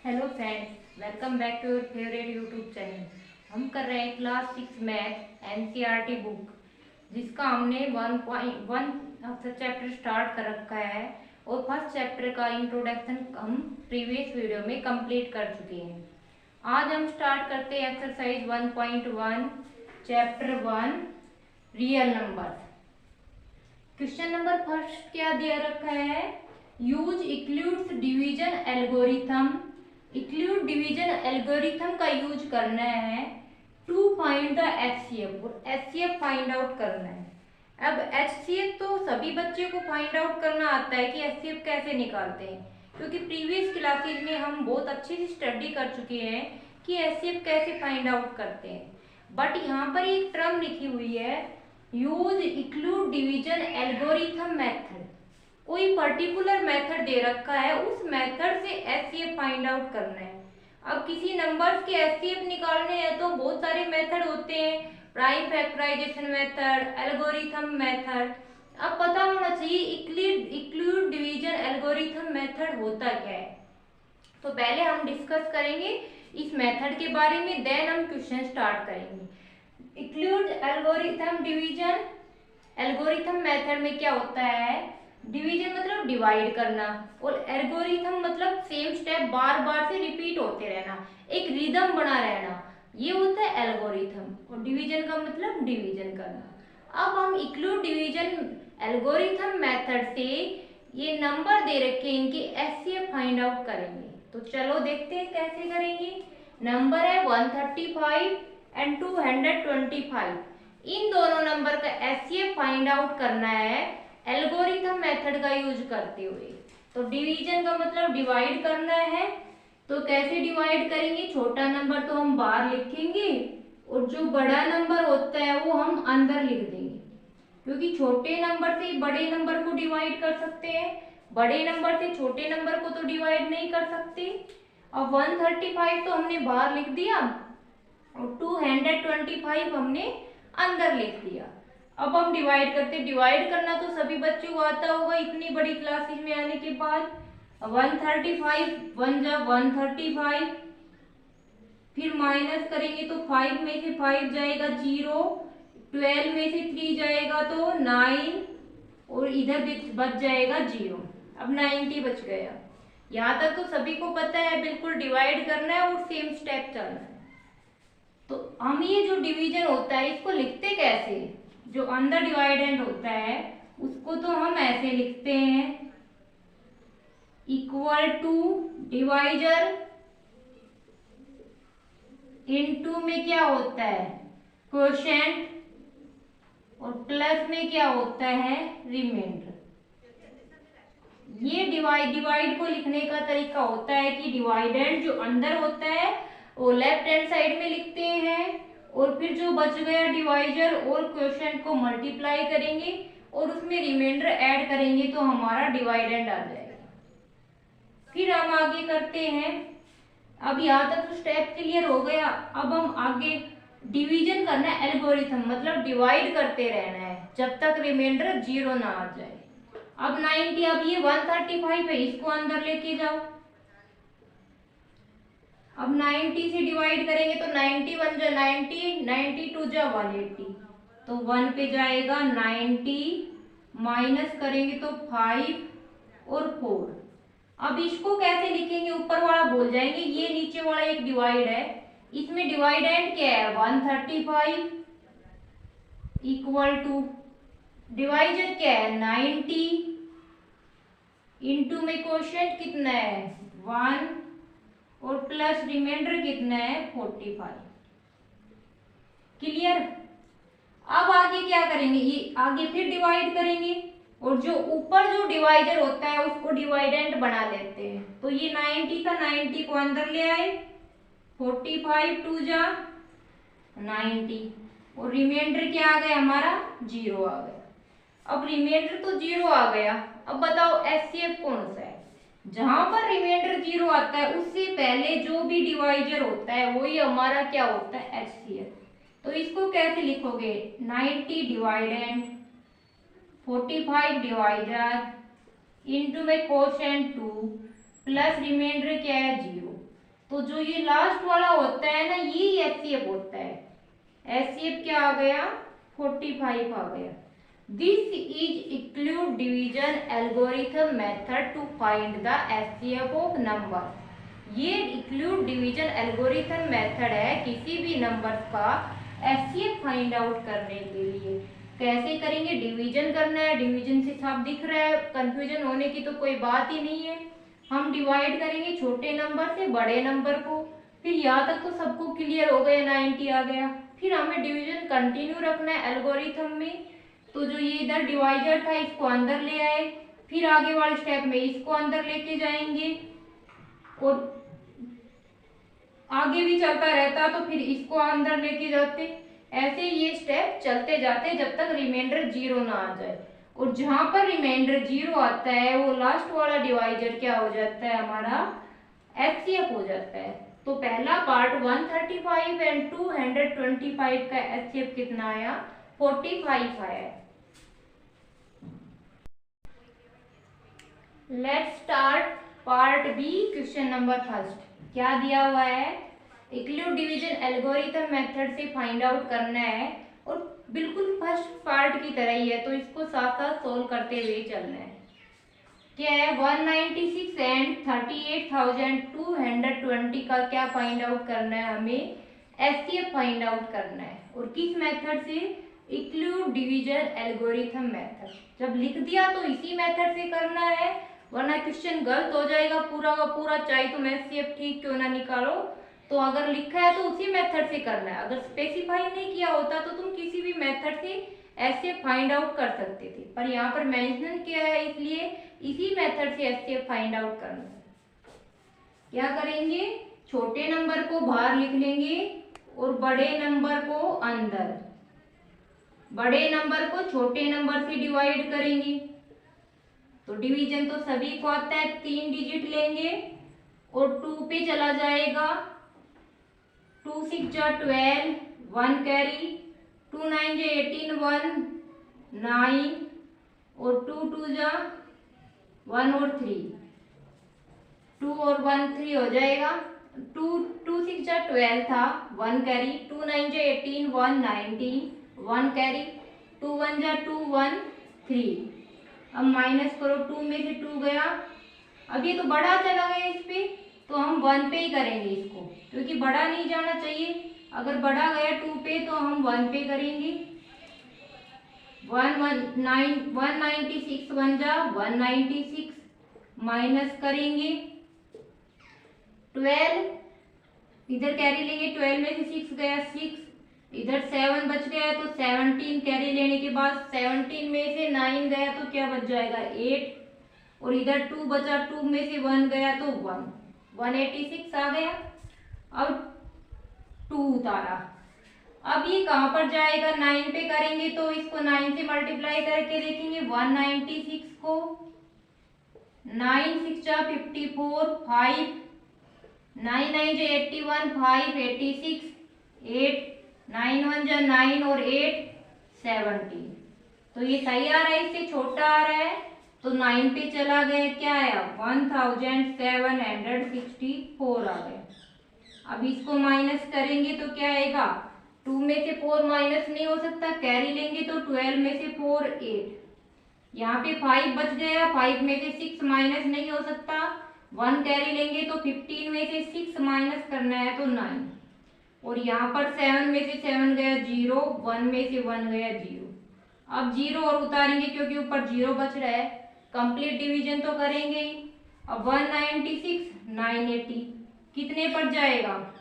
Hello friends, welcome back to your favourite YouTube channel. हम कर रहे हैं क्लास 6 मैथ एनसीईआरटी बुक, जिसका हमने 1.1 चैप्टर स्टार्ट कर रखा है और फर्स्ट चैप्टर का इंट्रोडक्शन हम प्रीवियस वीडियो में कंप्लीट कर चुके हैं। आज हम स्टार्ट करते हैं exercise 1.1 chapter 1 real numbers. Question number first क्या दिया रखा है? Use Euclid's division algorithm. Euclid division algorithm का यूज करना है टू फाइंड द एचसीएफ, और एचसीएफ फाइंड आउट करना है। अब एचसीएफ तो सभी बच्चे को फाइंड आउट करना आता है कि एचसीएफ कैसे निकालते हैं, क्योंकि प्रीवियस क्लासेज में हम बहुत अच्छे से स्टडी कर चुके हैं कि एचसीएफ कैसे फाइंड आउट करते हैं। बट यहाँ पर एक टर्म लिखी हुई है, यूज इक्लूड डिवीजन एल्गोरिथम मेथड। कोई पर्टिकुलर मेथड दे रखा है, उस मेथड से एचसीएफ फाइंड आउट करना है। अब किसी नंबर्स के एचसीएफ निकालने हैं तो बहुत सारे मेथड होते हैं, prime factorization method, algorithm method. अब पता होना चाहिए इक्लूड डिवीजन एल्गोरिथम मेथड होता क्या है। तो पहले हम डिस्कस करेंगे इस मेथड के बारे में, देन हम क्वेश्चन स्टार्ट करेंगे। इक्लूड एल्गोरिथम डिवीजन एल्गोरिथम मेथड में क्या होता है? डिवीजन मतलब डिवाइड करना, और एल्गोरिथम मतलब सेम स्टेप बार बार से रिपीट होते रहना, एक रिदम बना रहना, ये होता है एल्गोरिथम। और डिवीजन का मतलब डिवीजन करना। अब हम इक्लूड डिवीजन एल्गोरिथम मेथड से ये नंबर दे रखे इनके एचसीएफ फाइंड आउट करेंगे। तो चलो देखते हैं कैसे करेंगे। नंबर है 135 एंड 225। इन दोनों नंबर का एचसीएफ फाइंड आउट करना है एल्गोरिथम मेथड का यूज करते हुए। तो डिवीजन का मतलब डिवाइड करना है। तो कैसे डिवाइड करेंगे? छोटा नंबर तो हम बाहर लिखेंगे और जो बड़ा नंबर होता है वो हम अंदर लिख देंगे, क्योंकि छोटे नंबर से बड़े नंबर को डिवाइड कर सकते हैं, बड़े नंबर से छोटे नंबर को तो डिवाइड नहीं कर सकते। अब 135 तो हमने बाहर लिख दिया और 225 हमने अंदर लिख दिया। अब हम डिवाइड करते, डिवाइड करना तो सभी बच्चों को आता होगा इतनी बड़ी क्लासेज में आने के बाद। 135 1 जा 135, फिर माइनस करेंगे तो 5 में से 5 जाएगा 0, 12 में से 3 जाएगा तो 9, और इधर बच जाएगा 0। अब 90 बच गया। यहाँ तक तो सभी को पता है, बिल्कुल डिवाइड करना है और सेम स्टेप चलना है। तो हम ये जो डिवीजन होता है इसको लिखते कैसे? जो अंदर डिवाइडेंड होता है उसको तो हम ऐसे लिखते हैं, इक्वल टू डिवाइजर इनटू में क्या होता है क्वोशेंट, और प्लस में क्या होता है रिमाइंडर। ये डिवाइड को लिखने का तरीका होता है कि डिवाइडेंड जो अंदर होता है वो लेफ्ट हैंड साइड में लिखते हैं, और फिर जो बच गया डिवाइजर और क्वोशेंट को मल्टीप्लाई करेंगे और उसमें रिमाइंडर ऐड करेंगे तो हमारा डिवाइडेंड आ जाएगा। फिर हम आगे करते हैं। अब यहाँ तक तो स्टेप क्लियर हो गया। अब हम आगे डिवीजन करना है एल्गोरिथम, मतलब डिवाइड करते रहना है जब तक रिमाइंडर 0 ना आ जाए। अब 90, अब ये 135 है, इसको अंदर लेके जाओ। अब 90 से डिवाइड करेंगे तो 90 1 जा 90, 92 जा 180, तो 1 पे जाएगा 90, माइनस करेंगे तो 5 और 4। अब इसको कैसे लिखेंगे? ऊपर वाला भूल जाएंगे, ये नीचे वाला एक डिवाइड है, इसमें डिवाइडेंड क्या है 135 इक्वल टू डिवाइजर क्या है 90, इनटू में क्वोशेंट कितना है 1, और प्लस रिमाइंडर कितना है 45। क्लियर? अब आगे क्या करेंगे? ये आगे फिर डिवाइड करेंगे और जो ऊपर जो डिवाइजर होता है उसको डिवाइडेंट बना लेते हैं। तो ये 90 था, 90 को अंदर ले आए, 45 2 जा 90, और रिमाइंडर क्या आ गया हमारा 0 आ गया। अब रिमाइंडर तो 0 आ गया। अब बताओ एचसीएफ कौन सा है? जहां पर रिमाइंडर 0 आता है उससे पहले जो भी डिवाइजर होता है वही हमारा क्या होता है एचसीएफ। तो इसको कैसे लिखोगे? 90 डिवाइडेंड 45 डिवाइजर इनटू में क्वोशेंट 2 प्लस रिमाइंडर क्या है 0। तो जो ये लास्ट वाला होता है ना, ये एचसीएफ होता है। एचसीएफ क्या आ गया? 45 आ गया। This is include division algorithm method to find the HCF of number. ये include डिवीजन एल्गोरिथम मेथड है किसी भी नंबर का एचसीएफ फाइंड आउट करने के लिए। कैसे करेंगे? डिवीजन करना है, डिवीजन से साफ दिख रहा है, कंफ्यूजन होने की तो कोई बात ही नहीं है। हम डिवाइड करेंगे छोटे नंबर से बड़े नंबर को। फिर यहाँ तक तो सबको क्लियर हो गया, 90 आ गया। फिर हमें डिवीजन कंटिन्यू रखना है एल्गोरिथम में। तो जो ये इधर डिवाइजर था इसको अंदर ले आए, फिर आगे वाले स्टेप में इसको अंदर लेके जाएंगे, और आगे भी चलता रहता तो फिर इसको अंदर लेके जाते। ऐसे ये स्टेप चलते जाते जब तक रिमाइंडर 0 ना आ जाए। और जहां पर रिमाइंडर 0 आता है वो लास्ट वाला डिवाइजर क्या हो जाता है? हमारा एचसीएफ हो जाता है। तो पहला पार्ट 135 एंड 225 का एचसीएफ कितना आया? 45 आया। Let's start part B, question number first. क्या दिया हुआ है? include डिवीजन एल्गोरिथम मेथड से फाइंड आउट करना है, और बिल्कुल फर्स्ट पार्ट की तरह ही है, तो इसको साथ साथ सोल्व करते हुए चलना है। क्या है? 196 एंड 38,220 का क्या फाइंड आउट करना है? हमें एचसीएफ फाइंड आउट करना है। और किस मेथड से? include division algorithm method. जब लिख दिया तो इसी मेथड से करना है, वरना क्वेश्चन गलत हो जाएगा पूरा का पूरा, चाहे तुम एचसीएफ ठीक क्यों ना निकालो। तो अगर लिखा है तो उसी मेथड से करना है। अगर स्पेसिफाई नहीं किया होता तो तुम किसी भी मेथड से ऐसे फाइंड आउट कर सकते थे, पर यहाँ पर मेंशन किया है इसलिए इसी मेथड से एचसीएफ फाइंड आउट करना है। क्या करेंगे? छोटे नंबर को बाहर लिख लेंगे और बड़े नंबर को अंदर। बड़े नंबर को छोटे नंबर से डिवाइड करेंगे। तो डिवीजन तो सभी को आता है, 3 डिजिट लेंगे और 2 पे चला जाएगा। 2 6 जा 12, 1 कैरी, 2 9 जा 18, 1 9, और 2 2 जा 1 और 3, 2 और 1 3 हो जाएगा। 2 6 जा 12 था, 1 कैरी, 2 9 जा 18, 1 19, 1 कैरी, 2 1 जा 2, 1 3। अब माइनस करो, 2 में से 2 गया। अब ये तो बड़ा चला गया इस पे, तो हम 1 पे ही करेंगे इसको, क्योंकि बड़ा नहीं जाना चाहिए। अगर बड़ा गया 2 पे तो हम 1 पे करेंगे। 196 1 जा 196, माइनस करेंगे 12, इधर कैरी लेंगे, 12 में से 6 गया 6, इधर 7 बच गया तो 17 कैरी लेने के बाद 17 में से 9 गया तो क्या बच जाएगा? 8, और इधर 2 बचा, 2 में से 1 गया तो 1, 186 आ गया। अब 2 उतारा। अब ये कहाँ पर जाएगा? 9 पे करेंगे तो इसको 9 से मल्टीप्लाई करके देखेंगे। 196 को 9 6 जा 54, 5 9 9 जा 81, 5 86, 8 9 1 जा 9 और 8 17। तो ये सही आ रहा है, इससे छोटा आ रहा है तो 9 पे चला गया। क्या आया? 1764 आ गया। अब इसको माइनस करेंगे तो क्या आएगा? 2 में से 4 माइनस नहीं हो सकता, कैरी लेंगे तो 12 में से 4 8, यहाँ पे 5 बच गया, 5 में से 6 माइनस नहीं हो सकता, 1 कैरी लेंगे तो 15 में से 6 माइनस करना है तो 9, और यहाँ पर 7 में से 7 गया 0, 1 में से 1 गया 0। अब 0 और उतारेंगे क्योंकि ऊपर 0 बच रहा है, कंप्लीट डिवीजन तो करेंगे ही। अब 196 980 कितने पर जाएगा?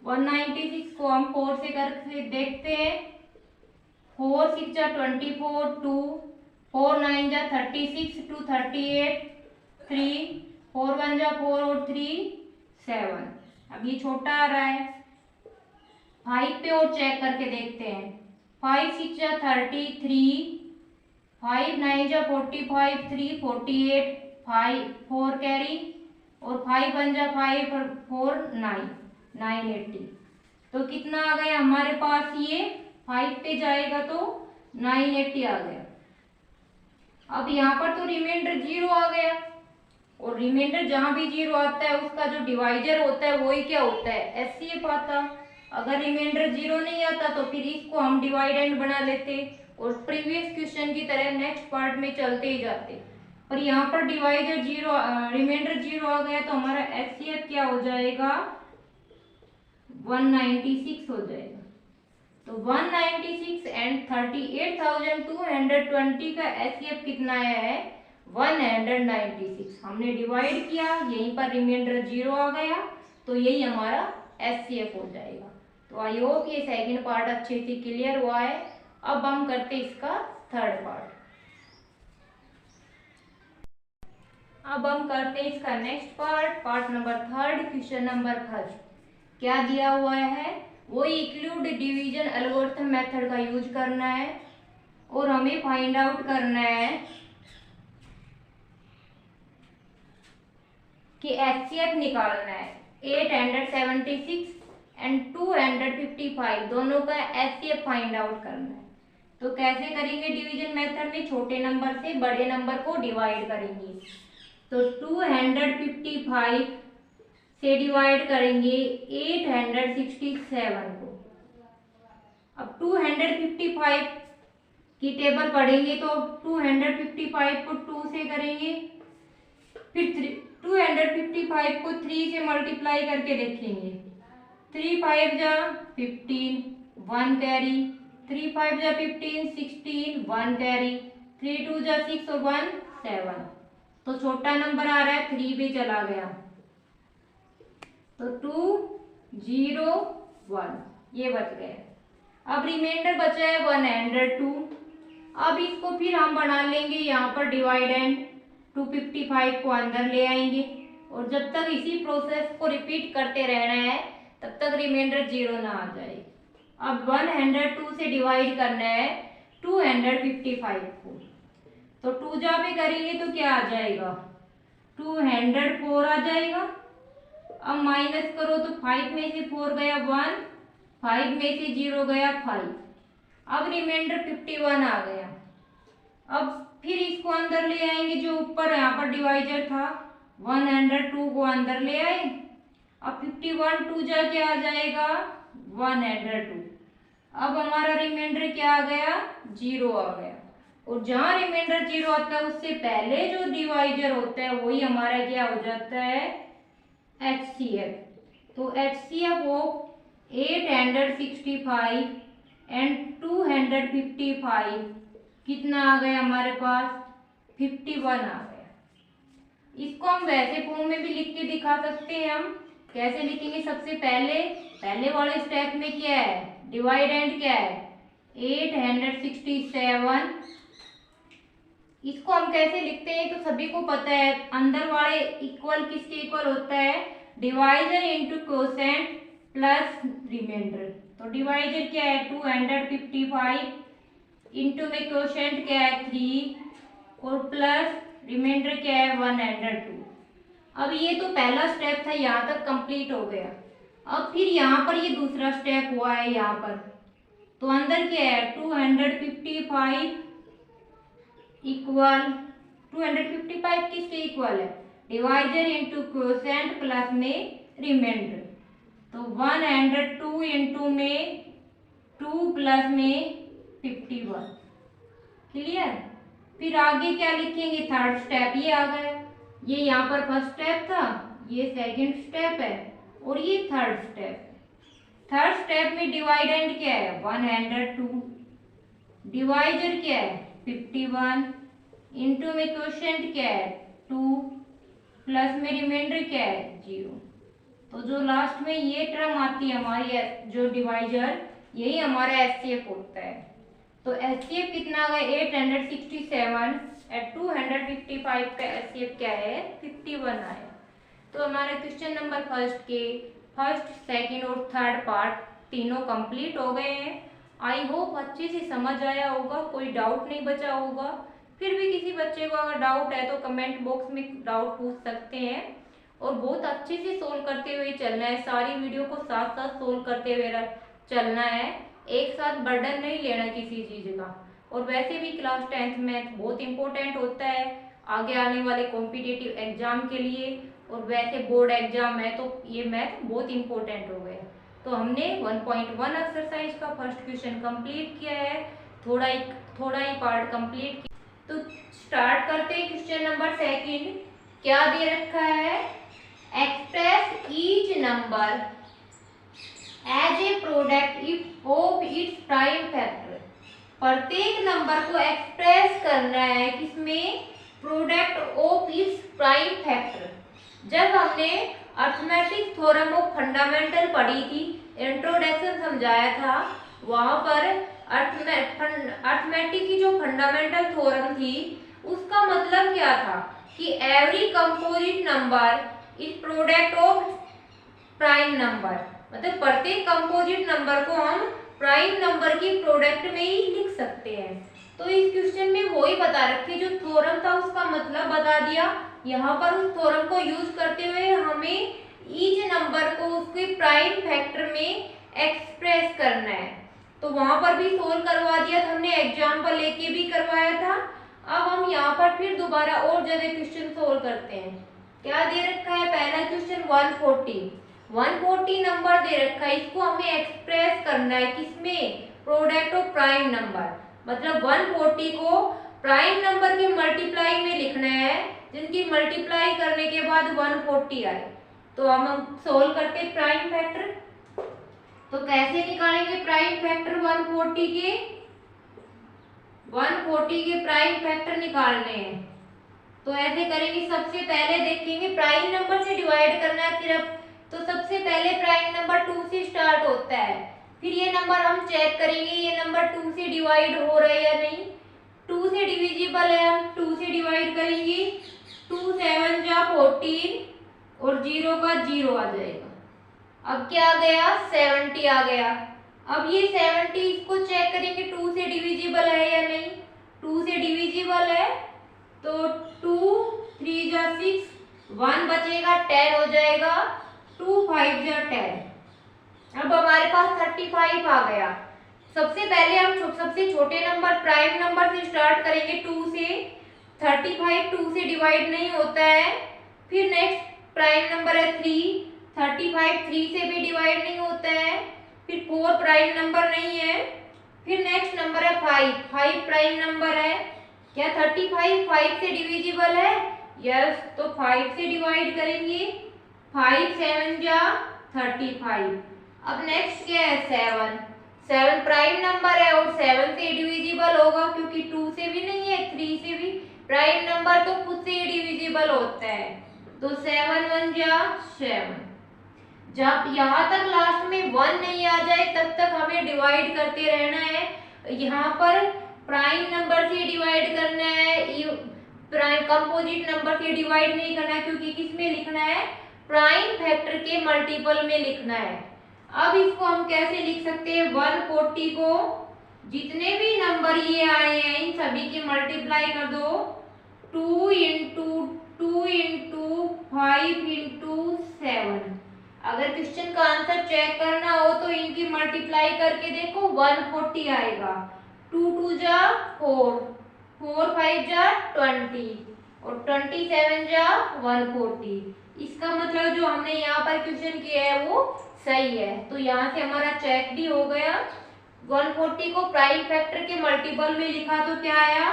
196 को हम 4 से करके देखते हैं। 4 6 जा 24, 2 4 9 जा 36, 2 38, 3 4 1 जा 4 और 3 7। अब ये छोटा आ रहा है, 5 पे और चेक करके देखते हैं। 5 6 जा 33, 5 9 जा 45, 3 48, 5 4 कैरी, और 5 1 जा 5 और 4 9 980। तो कितना आ गया हमारे पास? ये 5 पे जाएगा तो 980 आ गया। अब यहाँ पर तो रिमाइंडर 0 आ गया, और रिमाइंडर जहाँ भी 0 आता है उसका जो डिवाइजर होता है वही क्या होता है, एचसीएफ आता। अगर रिमाइंडर 0 नहीं आता तो फिर इसको हम डिवाइडेंड बना लेते और प्रीवियस क्वेश्चन की तरह नेक्स्ट पार्ट में चलते ही जाते। पर यहाँ पर डिवाइजर 0, रिमाइंडर 0 आ गया तो हमारा एचसीएफ क्या हो जाएगा, 196 हो जाएगा। तो 196 एंड 38,220 का एचसीएफ कितना आया है, 196। हमने डिवाइड किया, यहीं पर रिमाइंडर 0 आ गया तो यही हमारा एचसीएफ हो जाएगा। तो आई होप ये सेकंड पार्ट अच्छे से क्लियर हुआ है। अब हम करते इसका थर्ड पार्ट। अब हम करते हैं इसका next part, part number third, question number first. क्या दिया हुआ है, वो इंक्लूड डिवीजन एल्गोरिथम मेथड का यूज करना है और हमें फाइंड आउट करना है कि एचसीएफ निकालना है। 876 एंड 255 दोनों का एचसीएफ फाइंड आउट करना है। तो कैसे करेंगे, डिवीजन मेथड में छोटे नंबर से बड़े नंबर को डिवाइड करेंगे। तो 255 से डिवाइड करेंगे 867 को। अब 255 की टेबल पढ़ेंगे तो 255 को 2 से करेंगे, फिर 255 को 3 से मल्टीप्लाई करके देखेंगे। 3 5 जा 15, 1 कैरी, 3 5 जा 15, 16, 1 कैरी, 3 2 जा 6 और 1 7। तो छोटा नंबर आ रहा है 3 भी चला गया, तो 2 0 1 ये बच गया। अब रिमाइंडर बचा है 102। अब इसको फिर हम बना लेंगे यहाँ पर डिवाइडेंड, 255 को अंदर ले आएंगे और जब तक इसी प्रोसेस को रिपीट करते रहना है तब तक रिमाइंडर 0 ना आ जाए। अब 102 से डिवाइड करना है 255 को, तो 2 जा भी करेंगे तो क्या आ जाएगा, 204 आ जाएगा। अब माइनस करो तो 5 में से 4 गया 1, 5 में से 0 गया 5। अब रिमाइंडर 51 आ गया। अब फिर इसको अंदर ले आएंगे, जो ऊपर यहाँ पर डिवाइजर था 102 को अंदर ले आए। अब 51 2 जा क्या आ जाएगा, 102। अब हमारा रिमाइंडर क्या आ गया, 0 आ गया। और जहाँ रिमाइंडर 0 आता है उससे पहले जो डिवाइजर होता है वही हमारा क्या हो जाता है, एचसीएफ। तो एचसीएफ ऑफ 865 एंड 255 कितना आ गया हमारे पास, 51 आ गया। इसको हम वैसे फॉर्म में भी लिख के दिखा सकते हैं। हम कैसे लिखेंगे, सबसे पहले वाले स्टेप में क्या है, डिवाइडेंड क्या है, 867। इसको हम कैसे लिखते हैं तो सभी को पता है, अंदर वाले इक्वल किसके इक्वल होता है, divisor into quotient plus remainder. तो डिवाइजर क्या है 255, इंटू में क्वोशेंट क्या है 3 और प्लस रिमाइंडर क्या है 102। अब ये तो पहला स्टेप था, यहाँ तक कंप्लीट हो गया। अब फिर यहाँ पर ये दूसरा स्टेप हुआ है यहाँ पर, तो अंदर क्या है 255 इक्वल 255 किसके इक्वल है, डिवाइजर इंटू क्वोशेंट प्लस में रिमाइंडर। तो 102 इंटू में 2 प्लस में 51। क्लियर। फिर आगे क्या लिखेंगे, थर्ड स्टेप ये आ गया। ये यहाँ पर फर्स्ट स्टेप था, ये सेकंड स्टेप है और ये थर्ड स्टेप है। थर्ड स्टेप में डिवाइडेंड क्या है 102, डिवाइजर क्या है 51, इंटू में क्वोशेंट क्या है 2 प्लस में रिमाइंडर क्या है 0। तो जो लास्ट में ये टर्म आती है हमारी जो डिवाइजर, यही हमारा एचसीएफ होता है। तो एचसीएफ कितना आ गया 867 एट 255 का एचसीएफ क्या है 51 आया। तो हमारे क्वेश्चन नंबर फर्स्ट के फर्स्ट सेकंड और थर्ड पार्ट तीनों कंप्लीट हो गए हैं। आई होप अच्छे से समझ आया होगा, कोई डाउट नहीं बचा होगा। फिर भी किसी बच्चे को अगर डाउट है तो कमेंट बॉक्स में डाउट पूछ सकते हैं और बहुत अच्छे से सोल्व करते हुए चलना है। सारी वीडियो को साथ साथ सोल्व करते हुए चलना है, एक साथ बर्डन नहीं लेना किसी चीज़ का। और वैसे भी क्लास 10th मैथ बहुत इंपॉर्टेंट होता है, आगे आने वाले कॉम्पिटिटिव एग्जाम के लिए, और वैसे बोर्ड एग्जाम है तो ये मैथ बहुत इंपॉर्टेंट हो गया। तो हमने 1.1 एक्सरसाइज का फर्स्ट क्वेश्चन कंप्लीट किया है, थोड़ा ही पार्ट कंप्लीट किया। तो स्टार्ट करते हैं क्वेश्चन नंबर सेकंड। क्या दे रखा है? Express each number as a product of its prime factor. प्रत्येक नंबर को एक्सप्रेस करना है किसमें? Product of its prime factor. जब हमने अर्थमेटिक थ्योरम ऑफ फंडामेंटल पढ़ी थी, इंट्रोडक्शन समझाया था, वहां पर अर्थमेटिक की जो फंडामेंटल थ्योरम थी उसका मतलब क्या था कि every composite number is product of prime number, मतलब प्रत्येक कंपोजिट नंबर को हम प्राइम नंबर की प्रोडक्ट में ही लिख सकते हैं। तो इस क्वेश्चन में वही बता रखे, जो थ्योरम था उसका मतलब बता दिया। यहाँ पर उस थ्योरम को यूज करते हुए हमें ईच नंबर को उसके प्राइम फैक्टर में एक्सप्रेस करना है। तो वहां पर भी सोल्व करवा दिया था हमने, एग्जाम्पल लेके भी करवाया था। अब हम यहाँ पर फिर दोबारा और ज्यादा क्वेश्चन सोल्व करते हैं। क्या दे रखा है? पहला क्वेश्चन 140 नंबर दे रखा है, इसको हमें एक्सप्रेस करना है किसमें? प्रोडक्ट ऑफ प्राइम नंबर, मतलब 140 को प्राइम नंबर के मल्टीप्लाई में लिखना है, जिनकी मल्टीप्लाई करने के बाद 140 आए। तो हम सोल्व करते प्राइम फैक्टर। तो कैसे निकालेंगे प्राइम फैक्टर 140 के? 140 के प्राइम फैक्टर निकालने हैं तो ऐसे करेंगे। सबसे पहले देखेंगे प्राइम नंबर से डिवाइड करना है सिर्फ, तो सबसे पहले प्राइम नंबर 2 से स्टार्ट होता है। फिर ये नंबर हम चेक करेंगे ये नंबर 2 से डिवाइड हो रहा है या नहीं। 2 से डिविजिबल है, हम 2 से डिवाइड करेंगे। 2 7 जा 14 और 0 का 0 आ जाएगा। अब क्या आ गया? 70 आ गया। अब ये 70 इसको चेक करेंगे 2 से डिविजिबल है या नहीं। 2 से डिविजिबल है तो 2 3 जा 6, 1 बचेगा 10 हो जाएगा। 2 5 जा 10। अब हमारे पास 35 आ गया। सबसे पहले हम सबसे छोटे नंबर प्राइम नंबर से स्टार्ट करेंगे 2 से। 35 2 से डिवाइड नहीं होता है। फिर नेक्स्ट प्राइम नंबर है 3, 35 3 से भी डिवाइड नहीं होता है। फिर 4 प्राइम नंबर नहीं है। फिर नेक्स्ट नंबर है 5 प्राइम नंबर है। क्या 35 5 से डिविजिबल है? यस, तो 5 से डिवाइड करेंगे। 5 7 जा 35। अब नेक्स्ट क्या है? 7 प्राइम नंबर है और 7 से डिविजिबल होगा क्योंकि 2 से भी नहीं है, 3 से भी। प्राइम नंबर तो खुद से ही डिविजिबल होता है, तो 7 1 जा 7। जब यहाँ तक लास्ट में 1 नहीं आ जाए तब तक हमें डिवाइड करते रहना है। यहाँ पर प्राइम नंबर से डिवाइड करना है, प्राइम कंपोजिट नंबर से डिवाइड नहीं करना है क्योंकि किस में लिखना है? प्राइम फैक्टर के मल्टीपल में लिखना है। अब इसको हम कैसे लिख सकते हैं? 140 को जितने भी नंबर ये आए हैं इन सभी की मल्टीप्लाई कर दो। 2 × 2 × 5 × 7। अगर क्वेश्चन का आंसर चेक करना हो तो इनकी मल्टीप्लाई करके देखो 140 आएगा। 2 2 जा 4, 4 5 जा 20 और 27 जा 140। इसका मतलब जो हमने यहाँ पर क्वेश्चन किया है वो सही है। तो यहाँ से हमारा चेक भी हो गया। 140 को प्राइम फैक्टर के मल्टीपल में लिखा तो क्या आया?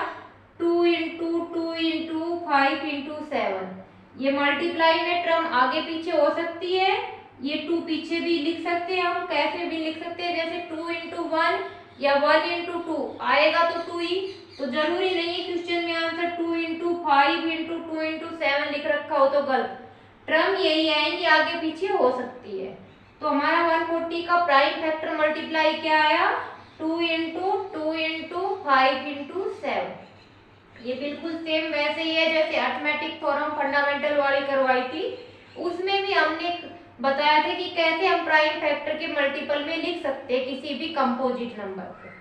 2 × 2 × 5 × 7। ये मल्टीप्लाई में टर्म आगे पीछे हो सकती है, ये 2 पीछे भी लिख सकते हैं, हम कैसे भी लिख सकते हैं, जैसे 2 × 1 या 1 × 2 आएगा तो 2 ही। तो जरूरी नहीं है क्वेश्चन में आंसर 2 × 5 × 2 × 7 लिख रखा हो तो गलत। टर्म यही आएंगे, आगे पीछे हो सकती है। तो हमारा 140 का प्राइम फैक्टर मल्टीप्लाई क्या आया? 2 × 2 × 5 × 7। ये बिल्कुल सेम वैसे ही है जैसे अर्थमेटिक थ्योरम फंडामेंटल वाली करवाई थी। उसमें भी हमने बताया था कि कैसे हम प्राइम फैक्टर के मल्टीपल में लिख सकते हैं किसी भी कंपोजिट नंबर को।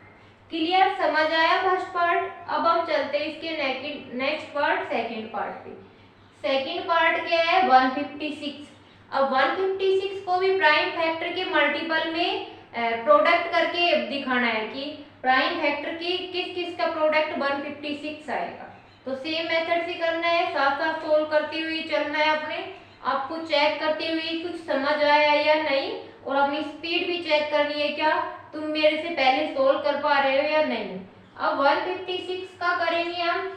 क्लियर? समझ आया फर्स्ट पार्ट? अब हम चलते हैं इसके नेक्स्ट पार्ट, सेकंड पार्ट पे। सेकंड पार्ट क्या है? 156। अब 156 को भी प्राइम फैक्टर के मल्टीपल में प्रोडक्ट करके दिखाना है कि प्राइम फैक्टर की किस किस का प्रोडक्ट 156 आएगा। तो सेम मेथड से करना है, साथ साथ सोल्व करते हुए चलना है अपने। आपको चेक करते हुए कुछ समझ आया या नहीं, और अपनी स्पीड भी चेक करनी है, क्या तुम मेरे से पहले सोल्व कर पा रहे हो या नहीं। अब 156 का करेंगे हम।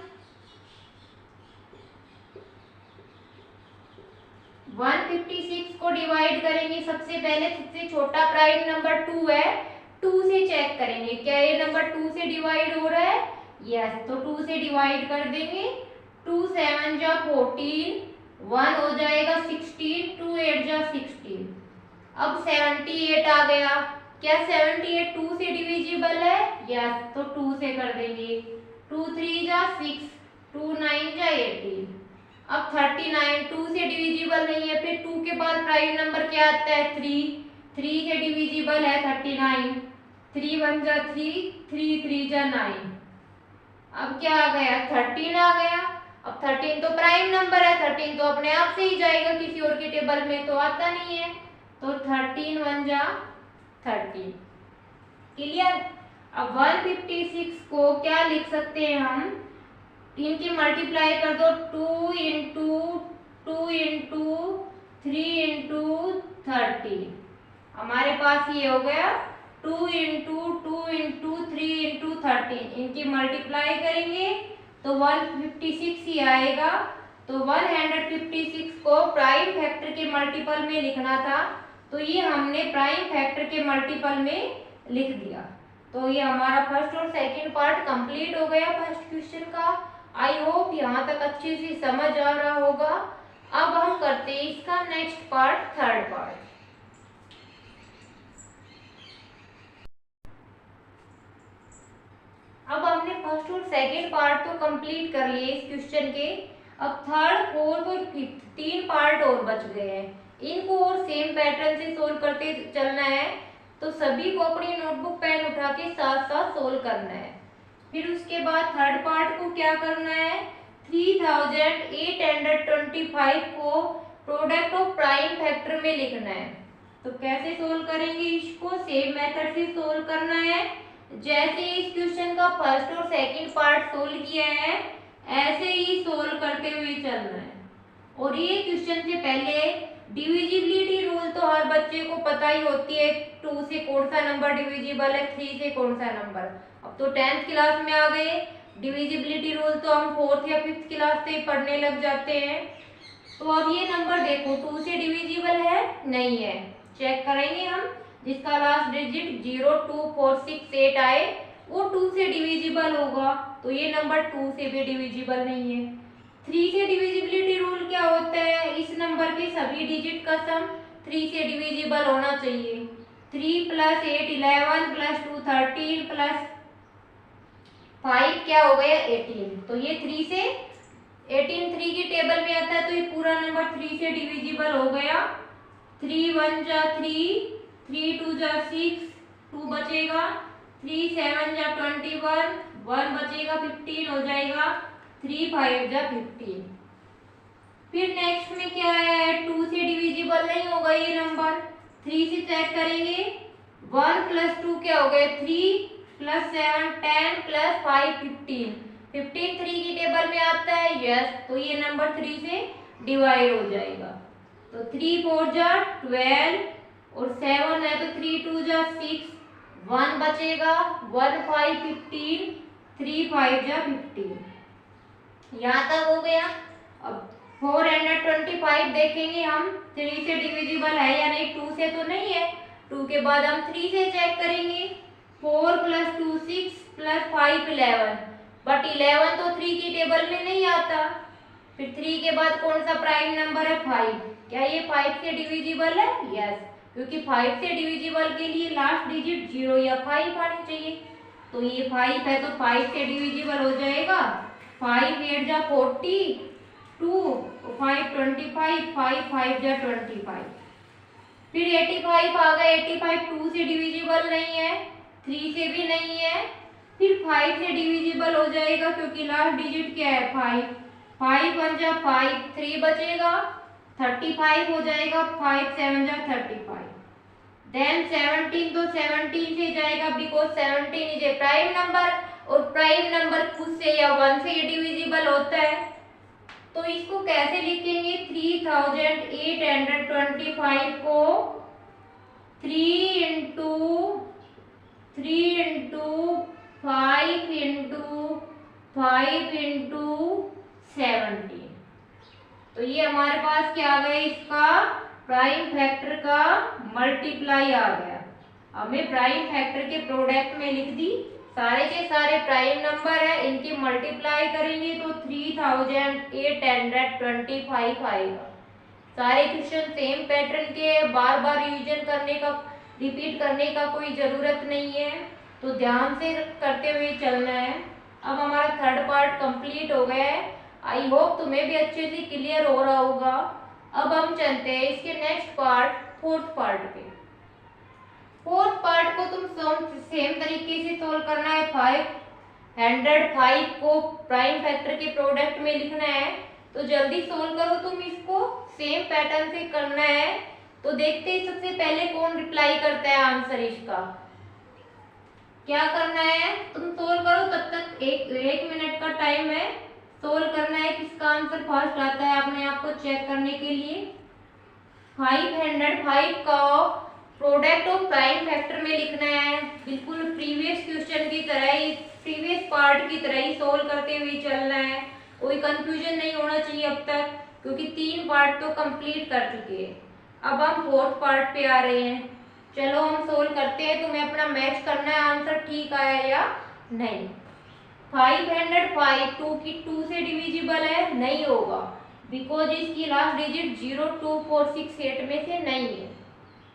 156 को डिवाइड करेंगे। सबसे पहले सबसे छोटा प्राइम नंबर 2 है, 2 से चेक करेंगे क्या ये नंबर 2 से डिवाइड हो रहा है। यस, तो 2 से डिवाइड कर देंगे। 2 7 जा 14, 1 हो जाएगा 16, 2 8 जा 16। अब 78 आ गया। क्या 78 2 से डिविजिबल है। यस, तो 2 से कर देंगे। 2 3 जा 6, 2 9 जा 18। अब 39 2 से डिविजिबल नहीं है, फिर 2 के बाद प्राइम नंबर क्या आता है 3 से डिविजिबल है 39। 3 1 जा 3, 3 3 जा 9। अब क्या आ गया 13 आ गया। अब 13 तो प्राइम नंबर है, 13 तो अपने आप से ही जाएगा, किसी और के टेबल में तो आता नहीं है। तो 13 1 जा 13। क्लियर। अब 156 को क्या लिख सकते हैं हम, इनकी मल्टीप्लाई कर दो। 2 इंटू 2 इंटू 3 इंटू 30। हमारे पास ये हो गया 2 इंटू 2 इंटू 3 इंटू 13। इनकी मल्टीप्लाई करेंगे तो 156 ही आएगा। तो 156 को प्राइम फैक्टर के मल्टीपल में लिखना था, तो ये हमने प्राइम फैक्टर के मल्टीपल में लिख दिया। तो ये हमारा फर्स्ट और सेकंड पार्ट कंप्लीट हो गया फर्स्ट क्वेश्चन का। आई होप यहाँ तक अच्छे से समझ आ रहा होगा। अब हम करते हैं इसका नेक्स्ट पार्ट, थर्ड पार्ट। अब हमने फर्स्ट और सेकंड पार्ट तो कंप्लीट कर लिए इस क्वेश्चन के। अब थर्ड फोर्थ और फिफ्थ 3 पार्ट और बच गए हैं। इनको और सेम पैटर्न से सोल्व करते चलना है। तो सभी को अपनी नोटबुक पेन उठा के साथ साथ सोल्व करना है। फिर उसके बाद थर्ड पार्ट को क्या करना है, 3825 को प्रोडक्ट ऑफ प्राइम फैक्टर में लिखना है। तो कैसे सोल्व करेंगे इसको, सेम मेथड से सोल्व करना है। जैसे इस क्वेश्चन का फर्स्ट और सेकंड पार्ट सोल्व किया है, ऐसे ही सोल्व करते हुए चलना है। और ये क्वेश्चन से पहले डिविजिबिलिटी रूल तो हर बच्चे को पता ही होती है, 2 से कौन सा नंबर डिविजिबल है, 3 से कौन सा नंबर। अब तो 10th क्लास में आ गए, डिविजिबिलिटी रूल तो हम 4th या 5th क्लास से पढ़ने लग जाते हैं। तो अब ये नंबर देखो 2 से डिविजिबल है, नहीं है, चेक करेंगे हम। जिसका लास्ट डिजिट 0 2 4 6 8 आए वो 2 से डिविजिबल होगा, तो ये नंबर 2 से भी डिविजिबल नहीं है। 3 से डिविजिबिलिटी रूल क्या होता है, इस नंबर के सभी डिजिट का सम 3 से डिविजिबल होना चाहिए। 3 + 8 11 + 2 13 + 5 क्या हो गया 18। तो ये 3 से 18 3 की टेबल में आता है, तो ये पूरा नंबर 3 से डिविजिबल हो गया। 3 1 जा 3, 3 2 जा 6, 2 बचेगा। 3 7 जा 21, 1 बचेगा 15 हो जाएगा। 3 5 जा 15। फिर नेक्स्ट में क्या है, 2 से डिविजिबल नहीं होगा ये नंबर, 3 से चेक करेंगे। 1 + 2 क्या हो गया 3 + 7 10 + 5 15। 15 3 की टेबल में आता है, यस, तो ये नंबर 3 से डिवाइड हो जाएगा। तो 3 4 जा 12 और 7 है तो 3 2 जा 6, 1 बचेगा। 1 5 15, 3 5 जा 15। यहाँ तक हो गया। अब 425 देखेंगे हम, 3 से डिविजिबल है या नहीं, 2 से तो नहीं है। 2 के बाद हम 3 से चेक करेंगे। 4 + 2 6 + 5 11, बट 11 तो 3 की टेबल में नहीं आता। फिर 3 के बाद कौन सा प्राइम नंबर है 5। क्या ये 5 से डिविजिबल है, यस, क्योंकि 5 से डिविजिबल के लिए लास्ट डिजिट 0 या 5 आनी चाहिए। तो ये 5 है तो 5 से डिविजिबल हो जाएगा। 5 8 जा 42, 5 25, 5 5 जा 25। फिर 85 आ गया। 85 2 से डिविजिबल नहीं है, 3 से भी नहीं है। फिर 5 से डिविजिबल हो जाएगा क्योंकि लास्ट डिजिट क्या है 5। 5 1 जा 5, 3 बचेगा। 35 हो जाएगा। 5 7 जा 35। देन 17 तो 17 से जाएगा because 17 is a prime number और प्राइम नंबर खुद से या 1 से ये डिविजिबल होता है, तो इसको कैसे लिखेंगे? 3825 को 3 इंटू 5 इंटू 5 इंटू 17। तो ये हमारे पास क्या आ गया? इसका प्राइम फैक्टर का मल्टीप्लाई आ गया। हमें प्राइम फैक्टर के प्रोडक्ट में लिख दी, सारे के सारे प्राइम नंबर है, इनकी मल्टीप्लाई करेंगे तो 3825 आएगा। सारे क्वेश्चन सेम पैटर्न के, बार बार रिवीजन करने का, रिपीट करने का कोई जरूरत नहीं है, तो ध्यान से करते हुए चलना है। अब हमारा थर्ड पार्ट कंप्लीट हो गया है। आई होप तुम्हें भी अच्छे से क्लियर हो रहा होगा। अब हम चलते हैं इसके नेक्स्ट पार्ट, फोर्थ पार्ट पे। फोर्थ पार्ट को तुम सेम तरीके से सोल्व करना है। 505 को प्राइम फैक्टर के प्रोडक्ट में लिखना है, तो जल्दी सोल्व करो तुम इसको, सेम पैटर्न से करना है। तो देखते हैं सबसे पहले कौन रिप्लाई करता है आंसर इसका। क्या करना है? तुम सोल्व करो, तब तक एक मिनट का टाइम है, सोल्व करना है। किसका आंसर फर्स्ट आता है अपने आप को चेक करने के लिए। 505 का प्रोडक्ट ऑफ प्राइम फैक्टर में लिखना है, बिल्कुल प्रीवियस क्वेश्चन की तरह ही, प्रीवियस पार्ट की तरह ही सोल्व करते हुए चलना है। कोई कंफ्यूजन नहीं होना चाहिए अब तक, क्योंकि 3 पार्ट तो कंप्लीट कर चुके हैं। अब हम फोर्थ पार्ट पे आ रहे हैं। चलो हम सोल्व करते हैं, तुम्हें अपना मैच करना है आंसर ठीक आया या नहीं। 505 2 से डिविजिबल है, नहीं होगा, बिकॉज इसकी लास्ट डिजिट 0, 2, 4, 6, 8 में से नहीं है।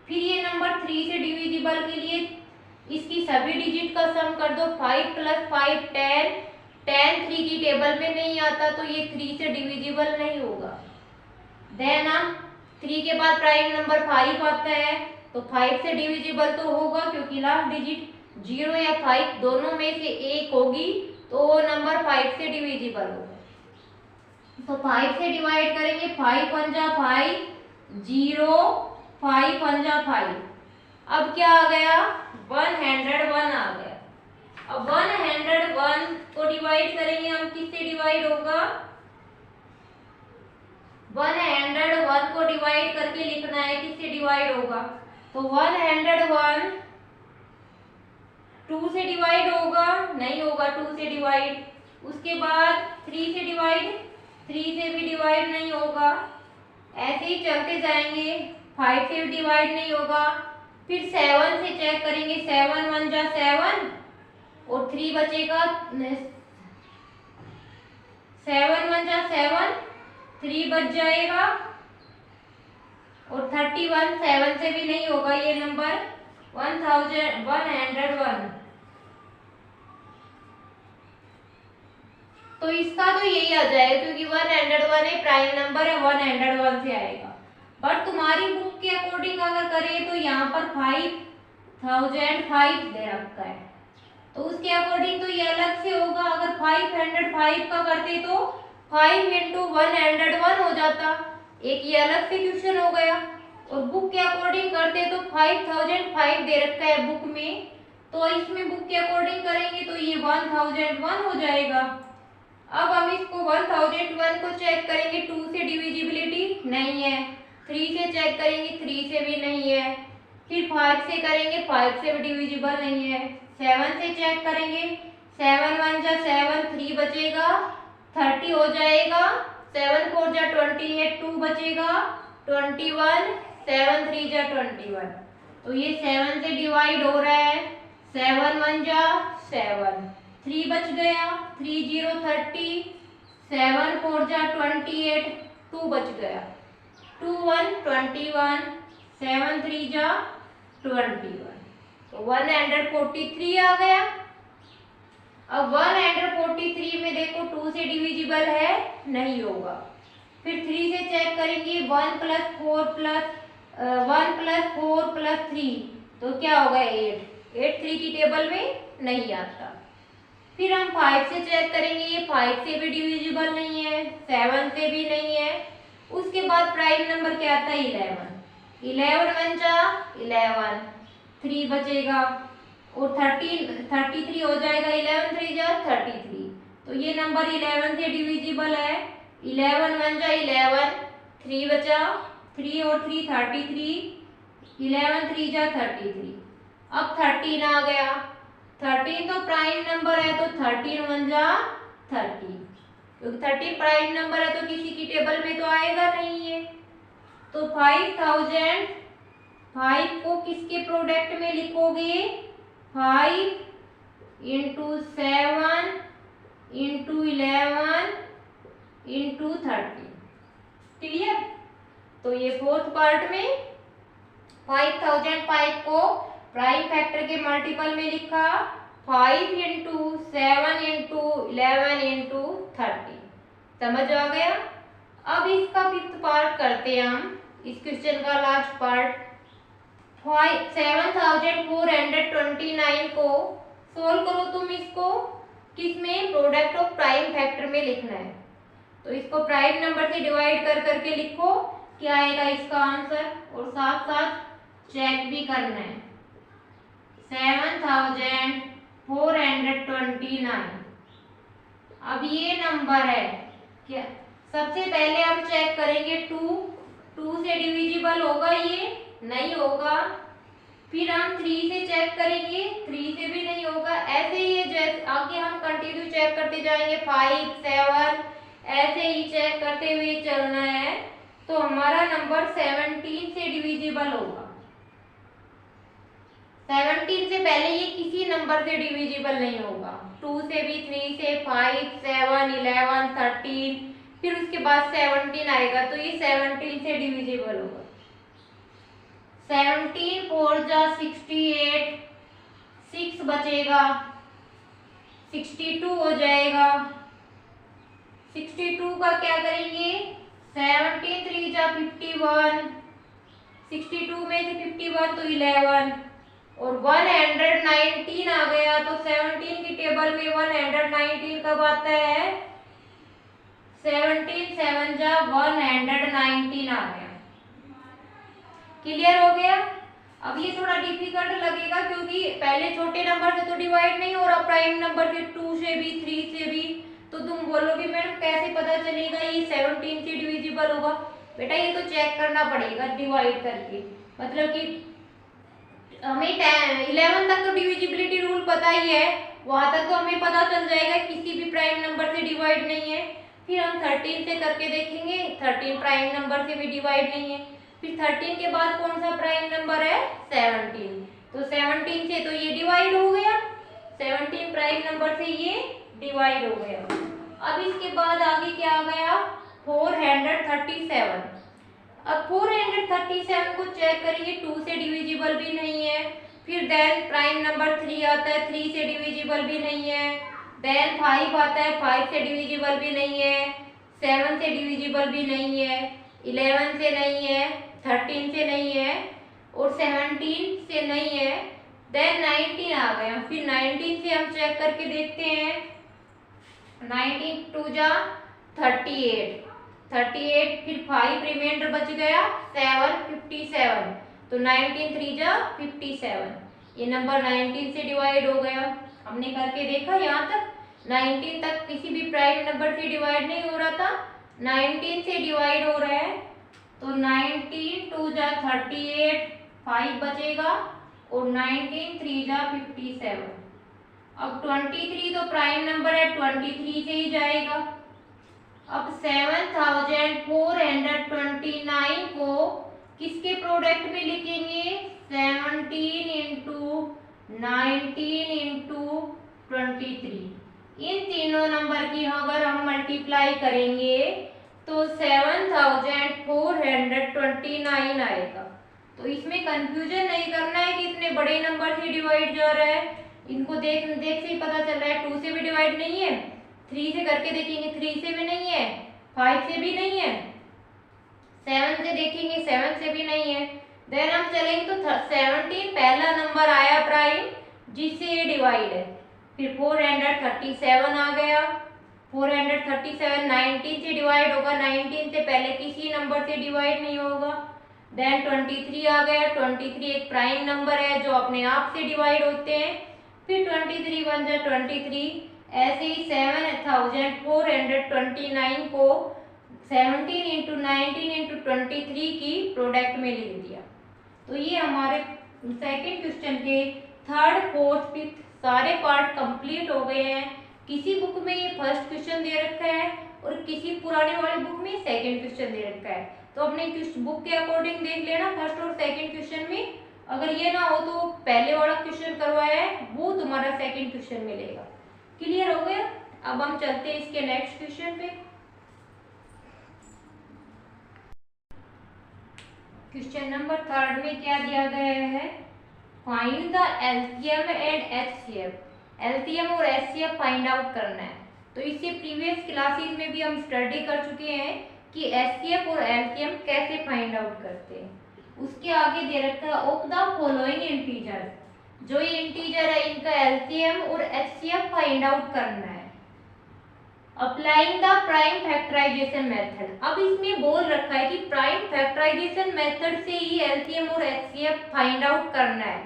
फिर ये नंबर 3 से डिविजिबल के लिए इसकी सभी डिजिट का सम कर दो। 5 + 5 10, 10 3 की टेबल में नहीं आता, तो ये 3 से डिविजिबल नहीं होगा। देन हम 3 के बाद प्राइम नंबर 5 आता है, तो 5 से डिविजिबल तो होगा, क्योंकि लास्ट डिजिट 0 या 5 दोनों में से एक होगी, तो वो नंबर 5 से डिविजिबल होगा। तो 5 से डिवाइड करेंगे, 5 × 5 0, 5 × 5। अब क्या आ गया? 101 आ गया। अब 101 को डिवाइड करेंगे हम, किससे डिवाइड होगा? 101 को डिवाइड करके लिखना है, किससे डिवाइड होगा? तो 101 2 से डिवाइड होगा, नहीं होगा 2 से डिवाइड। उसके बाद 3 से डिवाइड, 3 से भी डिवाइड नहीं होगा। ऐसे ही चलते जाएंगे, 5 से भी डिवाइड नहीं होगा। फिर 7 से चेक करेंगे, 7 × 1 = 7 और 3 बचेगा, 7 × 1 = 7, 3 बच जाएगा और 31 7 से भी नहीं होगा ये नंबर। 101। तो इसका तो यही आ जाएगा, क्योंकि 101 है, प्राइम नंबर है, 101 से आएगा। बट तुम्हारी बुक के अकॉर्डिंग अगर करें तो यहाँ पर 5005 दे रखा है, तो उसके अकॉर्डिंग तो ये अलग से होगा। अगर 505 का करते तो 5 × 101 हो जाता, एक ये अलग से क्वेश्चन हो गया। और बुक के अकॉर्डिंग करते तो 5005 दे रखा है बुक में, तो इसमें बुक के अकॉर्डिंग करेंगे तो ये 1001 हो जाएगा। अब हम इसको 1001 को चेक करेंगे, 2 से डिविजिबिलिटी नहीं है, 3 से चेक करेंगे, 3 से भी नहीं है। फिर 5 से करेंगे, 5 से भी डिविजिबल नहीं है। 7 से चेक करेंगे, 7 × 1 = 7, 3 बचेगा, 30 हो जाएगा। 7 × 4 = 28, 2 बचेगा, 21, 7 × 3 = 21। तो ये 7 से डिवाइड हो रहा है, 7 × 1 = 7, 3 बच गया, 3 0 30, 7 × 4 = 28, 2 बच गया, 2 1 21, 7 × 3 = 21। तो 143 आ गया। अब 143 में देखो 2 से डिविजिबल है, नहीं होगा। फिर 3 से चेक करेंगे, 1 + 4 + 3, तो क्या होगा? 8, 8 3 की टेबल में नहीं आता। फिर हम 5 से चेक करेंगे, ये 5 से भी डिविजिबल नहीं है, 7 से भी नहीं है। उसके बाद प्राइम नंबर क्या आता है? 11, 11 × 1 = 11, 3 बचेगा और 33 हो जाएगा, 11 3 जा 33। तो ये नंबर 11 से डिविजिबल है। 11 1 जा 11, 3 बचा, 3 और 3 33, 11 3 जा 33। अब 13 आ गया, 13 तो प्राइम नंबर है तो 13 1 जा 30, क्योंकि 13 प्राइम नंबर है तो किसी की टेबल में तो आएगा नहीं है। तो 5000 5 को किसके प्रोडक्ट में लिखोगे? 5 इंटू 7 इंटू 11 इंटू 30। क्लियर? तो ये फोर्थ पार्ट में 5005 को प्राइम फैक्टर के मल्टीपल में लिखा, 5 इंटू 7 इंटू 11 इंटू 30। समझ आ गया? अब इसका फिफ्थ पार्ट करते हैं हम, इस क्वेश्चन का लास्ट पार्ट। 7429 को सोल्व करो तुम इसको, किसमें? प्रोडक्ट ऑफ प्राइम फैक्टर में लिखना है। तो इसको प्राइम नंबर से डिवाइड कर करके लिखो, क्या आएगा इसका आंसर, और साथ साथ चेक भी करना है। 7429। अब ये नंबर है क्या? सबसे पहले हम चेक करेंगे 2 से डिविजिबल होगा ये? नहीं होगा। फिर हम 3 से चेक करेंगे, 3 से भी नहीं होगा। ऐसे ही जैसे आगे हम कंटिन्यू चेक करते जाएंगे, 5 7 ऐसे ही चेक करते हुए चलना है। तो हमारा नंबर 17 से डिविजिबल होगा। 17 से पहले ये किसी नंबर से डिविजिबल नहीं होगा। 2 से भी, 3 से, 5 7 11 13, फिर उसके बाद 17 आएगा तो ये 17 से डिविजिबल होगा। 17 4 जा 68, 6 बचेगा, 62 हो जाएगा। 62 का क्या करेंगे? 17 3 जा 51, 62 में से 51 तो 11, और 119 आ गया। तो 17 की टेबल में 119 कब आता है? 17 7 जा 119 आ गया। क्लियर हो गया? अब ये थोड़ा डिफिकल्ट लगेगा क्योंकि पहले छोटे नंबर से तो डिवाइड नहीं हो रहा, प्राइम नंबर से 2 से भी 3 से भी। तो तुम बोलोगे मैडम कैसे पता चलेगा ये 17 से डिविजिबल होगा? बेटा ये तो चेक करना पड़ेगा डिवाइड करके, मतलब कि हमें 11 तक तो डिविजिबिलिटी रूल पता ही है, वहां तक तो हमें पता चल जाएगा किसी भी प्राइम नंबर से डिवाइड नहीं है। फिर हम 13 से करके देखेंगे, 13 प्राइम नंबर से भी डिवाइड नहीं है। फिर 13 के बाद कौन सा प्राइम नंबर है? 17। तो 17 से तो ये डिवाइड हो गया, 17 प्राइम नंबर से ये डिवाइड हो गया। अब इसके बाद आगे क्या आ गया? 437। अब 437 को चेक करेंगे, 2 से डिविजिबल भी नहीं है। फिर देन प्राइम नंबर 3 आता है, 3 से डिविजिबल भी नहीं है। देन 5 आता है, 5 से डिविजिबल भी नहीं है। 7 से डिविजिबल भी नहीं है, 11 से नहीं है, 13 से नहीं है, और 17 से नहीं है। देन 19 आ गया। फिर 19 से हम चेक करके देखते हैं, 19 2 जा 38, 38, फिर 5 रिमाइंडर बच गया, 7 57। तो 19 3 जा 57, ये नंबर 19 से डिवाइड हो गया। हमने करके देखा यहाँ तक, 19 तक किसी भी प्राइम नंबर से डिवाइड नहीं हो रहा था, 19 से डिवाइड हो रहा है। तो 19 2 जा 38, 5 बचेगा, और 19 3 जा 57। अब 23 तो प्राइम नंबर है, 23 से ही जाएगा। अब 7429 को किसके प्रोडक्ट में लिखेंगे? 17 इंटू 19 इंटू 23। इन तीनों नंबर की अगर हम मल्टीप्लाई करेंगे तो 7429 आएगा। तो इसमें कंफ्यूजन नहीं करना है कि इतने बड़े नंबर से डिवाइड जा रहा है, इनको देख से ही पता चल रहा है। 2 से भी डिवाइड नहीं है, 3 से करके देखेंगे, 3 से भी नहीं है, 5 से भी नहीं है, 7 से देखेंगे, 7 से भी नहीं है। देन हम चलेंगे तो 17 पहला नंबर आया प्राइम जिससे ये डिवाइड है। फिर 437 आ गया, 437 19 से डिवाइड होगा, 19 से पहले किसी नंबर से डिवाइड नहीं होगा। देन 23 आ गया। 23 एक प्राइम नंबर है जो अपने आप से डिवाइड होते हैं। फिर 23 1 जा 23। ऐसे ही 7429 को 17 इंटू 19 इंटू 23 की प्रोडक्ट में लिख दिया। तो ये हमारे सेकेंड क्वेश्चन के थर्ड फोर्थ फिफ्थ सारे पार्ट कंप्लीट हो गए हैं। किसी बुक में ये फर्स्ट क्वेश्चन दे रखा है और किसी पुराने वाली बुक में सेकेंड क्वेश्चन दे रखा है। तो अपने बुक के अकॉर्डिंग देख लेना फर्स्ट और सेकेंड क्वेश्चन में। अगर ये ना हो तो पहले वाला क्वेश्चन करवाया है वो तुम्हारा सेकेंड क्वेश्चन मिलेगा। क्लियर हो गया? अब हम चलते हैं इसके नेक्स्ट क्वेश्चन पे। क्वेश्चन नंबर थर्ड में क्या दिया गया है? Find the LCM and HCF. LCM और एचसीएफ फाइंड आउट करना है। तो इससे प्रीवियस क्लासेस में भी हम स्टडी कर चुके हैं कि एचसीएफ और एलसीएम कैसे फाइंड आउट करते हैं। उसके आगे दे रखा है ऑफ द फॉलोइंग इंटीजर। जो ये इंटीजर है इनका एलसीएम और एचसीएफ फाइंड आउट करना है applying the prime factorization method. अब इसमें बोल रखा है कि प्राइम फैक्टराइजेशन मेथड से ही एलसीएम और एचसीएफ फाइंड आउट करना है।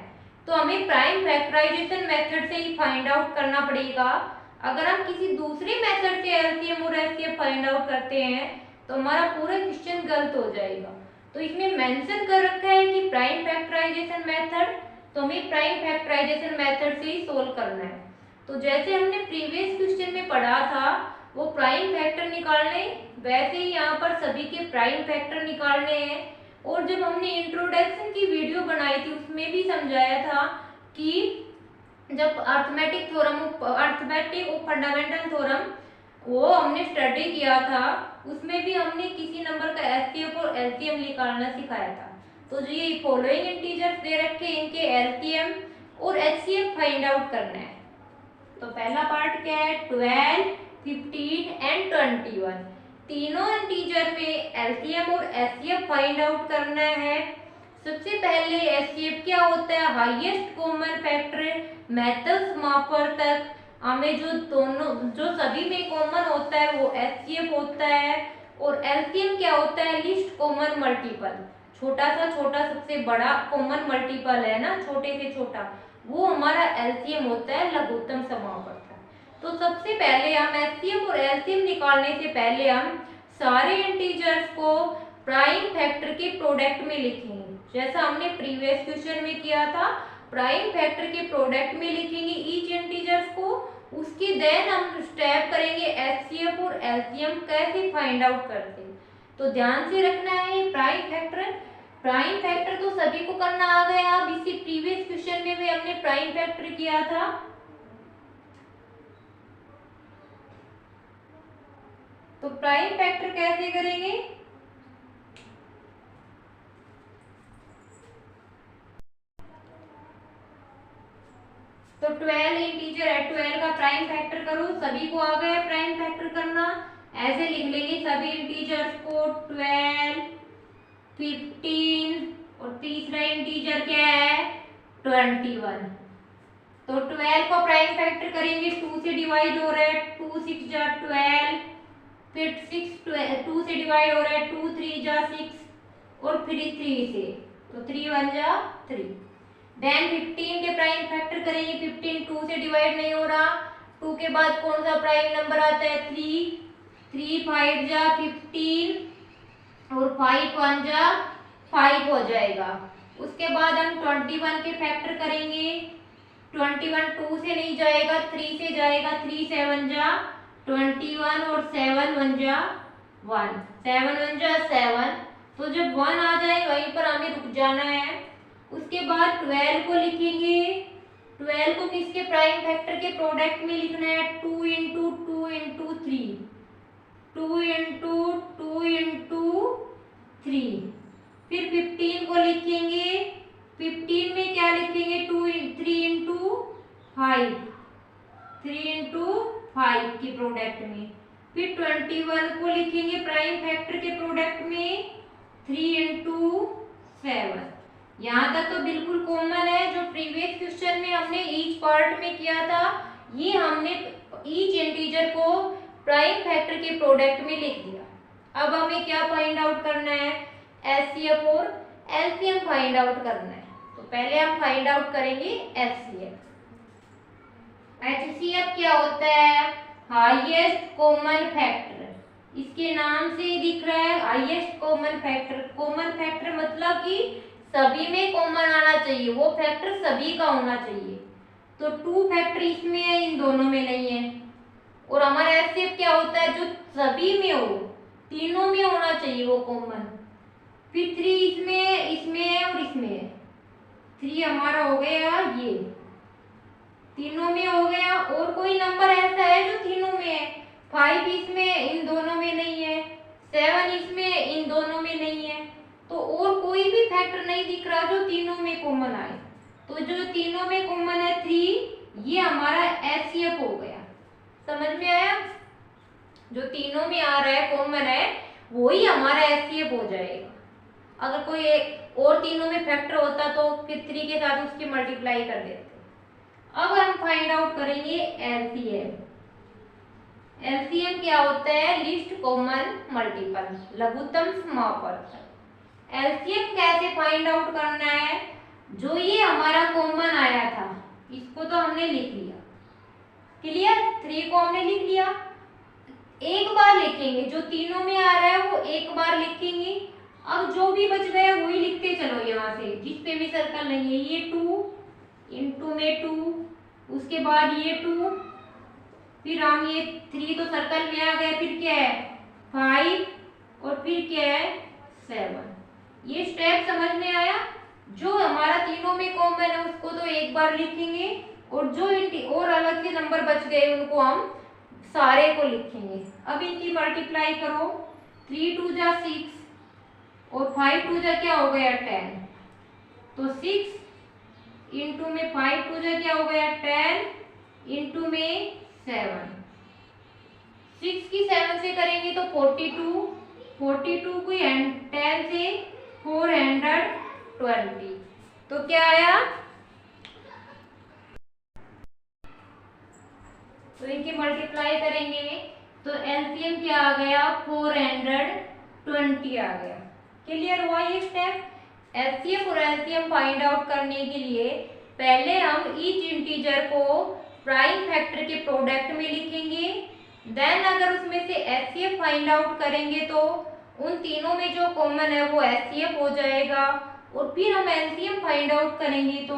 तो हमें प्राइम फैक्टराइजेशन मेथड से ही फाइंड आउट करना पड़ेगा। अगर हम किसी दूसरे मेथड से एलसीएम और एचसीएफ फाइंड आउट करते हैं तो हमारा पूरा क्वेश्चन गलत हो जाएगा। तो इसमें मेंशन कर रखा है कि प्राइम फैक्टराइजेशन मेथड, तो हमें प्राइम फैक्टराइजेशन मेथड से ही सोल्व करना है। तो जैसे हमने प्रीवियस क्वेश्चन में पढ़ा था वो प्राइम फैक्टर निकालने, वैसे ही यहाँ पर सभी के प्राइम फैक्टर निकालने हैं। और जब हमने इंट्रोडक्शन की वीडियो बनाई थी उसमें भी समझाया था कि जब अर्थमेटिक थ्योरम, अर्थमेटिक और फंडामेंटल थ्योरम वो हमने स्टडी किया था, उसमें भी हमने किसी नंबर का एचसीएफ और एलसीएम निकालना सिखाया था। तो जो ये फॉलोइंग इंटीजर्स दे रखे इनके एलसीएम और एचसीएफ फाइंड आउट करना है। तो पहला पार्ट क्या है? 12, 15 एंड 21। तीनों इंटीजर में एलसीएम और एचसीएफ फाइंड आउट करना है। सबसे पहले एचसीएफ क्या होता है? हाईएस्ट कॉमन फैक्टर मेथड समापर तक हमें जो सभी में कॉमन होता है वो एचसीएफ होता है। और एलसीएम क्या होता है? Least common multiple. छोटा सा छोटा सबसे बड़ा कॉमन मल्टीपल है ना, छोटे से छोटा, वो हमारा एलसीएम होता है, लघुत्तम समापवर्तक। तो सबसे पहले हम एचसीएफ और एलसीएम निकालने से पहले हम सारे इंटीजर्स को प्राइम फैक्टर के प्रोडक्ट में लिखेंगे, जैसा हमने प्रीवियस क्वेश्चन में किया था। प्राइम फैक्टर के प्रोडक्ट में लिखेंगे ईच इंटीजर्स को। उसके देन हम स्टेप करेंगे एचसीएफ और एलसीएम कैसे फाइंड आउट करते हैं। तो ध्यान से रखना है प्राइम फैक्टर तो सभी को करना आ गया। अब इसी प्रीवियस क्वेश्चन में भी हमने प्राइम फैक्टर किया था। तो प्राइम फैक्टर कैसे करेंगे? तो 12 इंटीजर है, 12 का प्राइम फैक्टर करो। सभी को आ गया प्राइम फैक्टर करना। ऐसे लिख लेंगे सभी इंटीजर्स को 12, 15 और तीसरा इंटीजर क्या है? 21। तो 12 को प्राइम फैक्टर करेंगे, 2 से डिवाइड हो रहा है, 2 6 जा 12, फिर 6 2 से डिवाइड हो रहा है, 2 3 जा 6 और फिर 3 से, तो 3 1 जा 3। देन 15 के प्राइम फैक्टर करेंगे, 15 2 से डिवाइड नहीं हो रहा, 2 के बाद कौन सा प्राइम नंबर आता है? 3 3 5 जा 15 और 5 1 जा 5 हो जाएगा। उसके बाद हम 21 के फैक्टर करेंगे, 21 2 से नहीं जाएगा, 3 से जाएगा, 3 7 जा 21 और 7 1 जा 1, 7 1 जा 7। तो जब 1 आ जाए वहीं पर हमें रुक जाना है। उसके बाद 12 को लिखेंगे, 12 को किसके प्राइम फैक्टर के प्रोडक्ट में लिखना है? 2 इंटू 2 इंटू 3, 2 इंटू 2 इंटू 3। फिर 15 को लिखेंगे, 15 में क्या लिखेंगे? 3 इंटू 5, 3 इंटू 5 के प्रोडक्ट में। फिर 21 को लिखेंगे प्राइम फैक्टर के प्रोडक्ट में 3 इंटू 7। यहाँ तक तो बिल्कुल कॉमन है, जो प्रीवियस क्वेश्चन में हमने ईच पार्ट में किया था, ये हमने ईच इंटीजर को प्राइम फैक्टर के प्रोडक्ट में लिख दिया। अब हमें क्या फाइंड आउट करना है? एचसीएफ और एलसीएम फाइंड आउट करना है। तो पहले हम फाइंड आउट करेंगे एचसीएफ। एचसीएफ क्या होता है? Highest common factor. इसके नाम से ही दिख रहा है highest common factor. Common factor मतलब कि सभी में कॉमन आना चाहिए, वो फैक्टर सभी का होना चाहिए। तो 2 फैक्टर इसमें है, इन दोनों में नहीं है। और हमारा एचसीएफ क्या होता है? जो सभी में हो, तीनों में होना चाहिए वो कॉमन। फिर 3 इसमें है और इसमें है। 3 हमारा हो गया, ये तीनों में हो गया। और कोई नंबर ऐसा है जो तीनों में है? 5 इसमें, इन दोनों में नहीं है। 7 इसमें, इन दोनों में नहीं है। तो और कोई भी फैक्टर नहीं दिख रहा जो तीनों में कॉमन आए। तो जो तीनों में कॉमन है 3, ये हमारा एचसीएफ हो गया। समझ में आया? जो तीनों में आ रहा है कॉमन है, वही हमारा एचसीएफ हो जाएगा। अगर कोई एक और तीनों में फैक्टर होता तो फिर 3 के साथ उसकी मल्टीप्लाई कर देते। अब हम फाइंड आउट करेंगे एलसीएम। एलसीएम क्या होता है? लिस्ट कॉमन मल्टीपल, लघुत्तम समापवर्ग। एलसीएम कैसे फाइंड आउट करना है? जो ये हमारा कॉमन आया था इसको तो हमने लिख लिया, क्लियर। 3 को हमने लिख लिया, एक बार लिखेंगे। जो तीनों में आ रहा है वो एक बार लिखेंगे। अब जो भी बच गया वही लिखते चलो यहाँ से, जिस पे भी सर्कल नहीं है। ये 2 इंटू में 2, उसके बाद ये 2, फिर हम ये 3 तो सर्कल में आ गया। फिर क्या है? 5 और फिर क्या है? 7। ये स्टेप समझ में आया? जो हमारा तीनों में कॉमन है उसको तो एक बार लिखेंगे, और जो और अलग से नंबर बच गए उनको हम सारे को लिखेंगे। अब इनकी मल्टीप्लाई करो। 3 2 जा 6 और 5 2 जा क्या हो गया? 10। तो 6 इंटू में 5 2 जा क्या हो गया? 10 इंटू में 7। 6 की 7 से करेंगे तो 42। 42 को 10 से 420। तो क्या आया? तो इनकी मल्टीप्लाई करेंगे तो एलसीएम क्या आ गया? 420 आ गया। क्लियर हुआ ये स्टेप? एचसीएफ और एलसीएम फाइंड आउट करने के लिए पहले हम ईच इंटीजर को प्राइम फैक्टर के प्रोडक्ट में लिखेंगे। देन अगर उसमें से एचसीएफ फाइंड आउट करेंगे तो उन तीनों में जो कॉमन है वो एचसीएफ हो जाएगा। और फिर हम एलसीएम फाइंड आउट करेंगे तो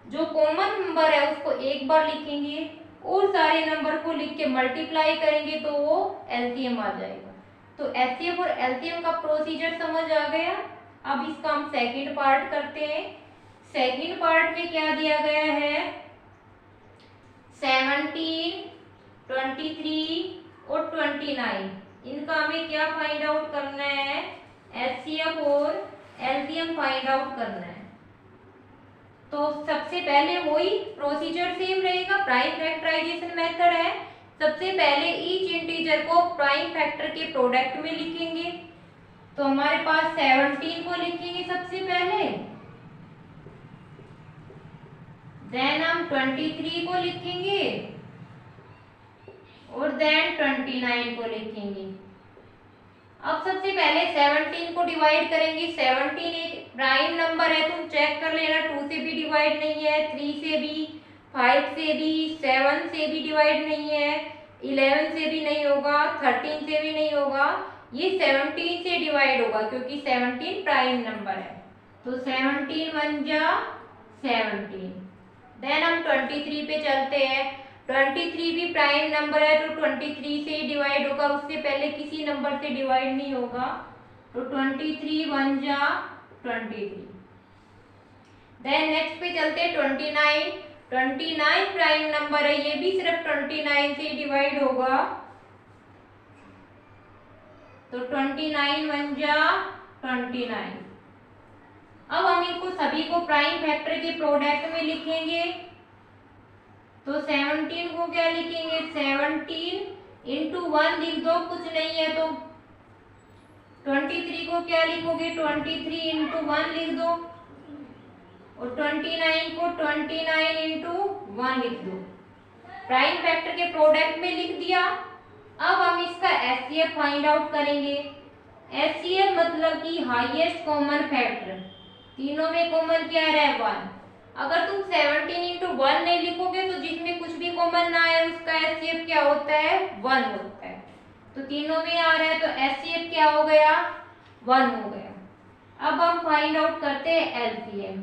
जो कॉमन नंबर है उसको एक बार लिखेंगे और सारे नंबर को लिख के मल्टीप्लाई करेंगे तो वो एलसीएम आ जाएगा। तो एचसीएफ और एलसीएम का प्रोसीजर समझ आ गया। अब इसका हम सेकंड पार्ट करते हैं। सेकंड पार्ट में क्या दिया गया है? 17, 23 और 29, इनका हमें क्या फाइंड आउट करना है? एचसीएफ और एलसीएम फाइंड आउट करना है। तो सबसे पहले वही प्रोसीजर सेम रहेगा, प्राइम फैक्टराइजेशन मेथड है। सबसे पहले ईच इंटीजर को प्राइम फैक्टर के प्रोडक्ट में लिखेंगे। तो हमारे पास 17 को लिखेंगे सबसे पहले, देन हम 23 को लिखेंगे और देन 29 को लिखेंगे। अब सबसे पहले 17 को डिवाइड करेंगे। 17 एक प्राइम नंबर है, तुम चेक कर लेना, 2 से भी डिवाइड नहीं है, 3 से भी, 5 से भी, 7 से भी डिवाइड नहीं है, 11 से भी नहीं होगा, 13 से भी नहीं होगा। ये 17 से डिवाइड होगा क्योंकि 17 प्राइम नंबर है। तो 17 1 जा 17। देन हम 23 पे चलते हैं। 23 भी प्राइम नंबर है तो 23 से ही डिवाइड होगा, उससे पहले किसी नंबर से डिवाइड नहीं होगा। तो 23 1 जा 23। देन नेक्स्ट पे चलते हैं 29। 29 प्राइम नंबर है, ये भी सिर्फ 29 से डिवाइड होगा। तो 29 1 जा 29। अब हम इनको सभी को प्राइम फैक्टर के प्रोडक्ट में लिखेंगे। तो 17 को क्या लिखेंगे? 17 इंटू 1 लिख दो, कुछ नहीं है तो 23 को क्या लिखोगे? 23 इंटू 1 लिख दो और 29 को 29 इंटू 1 लिख दो। प्राइम फैक्टर के प्रोडक्ट में लिख दिया। अब हम इसका एचसीएफ फाइंड आउट करेंगे। एचसीएफ मतलब कि हाईएस्ट कॉमन फैक्टर। तीनों में कॉमन क्या रहा है 1। अगर तुम 17 इंटू 1 नहीं लिखोगे तो जिसमें कुछ भी कॉमन ना आए उसका एचसीएफ क्या होता है 1 होता है। तो तीनों में आ रहा है तो एचसीएफ क्या हो गया 1 हो गया। अब हम फाइंड आउट करते हैं एलसीएम।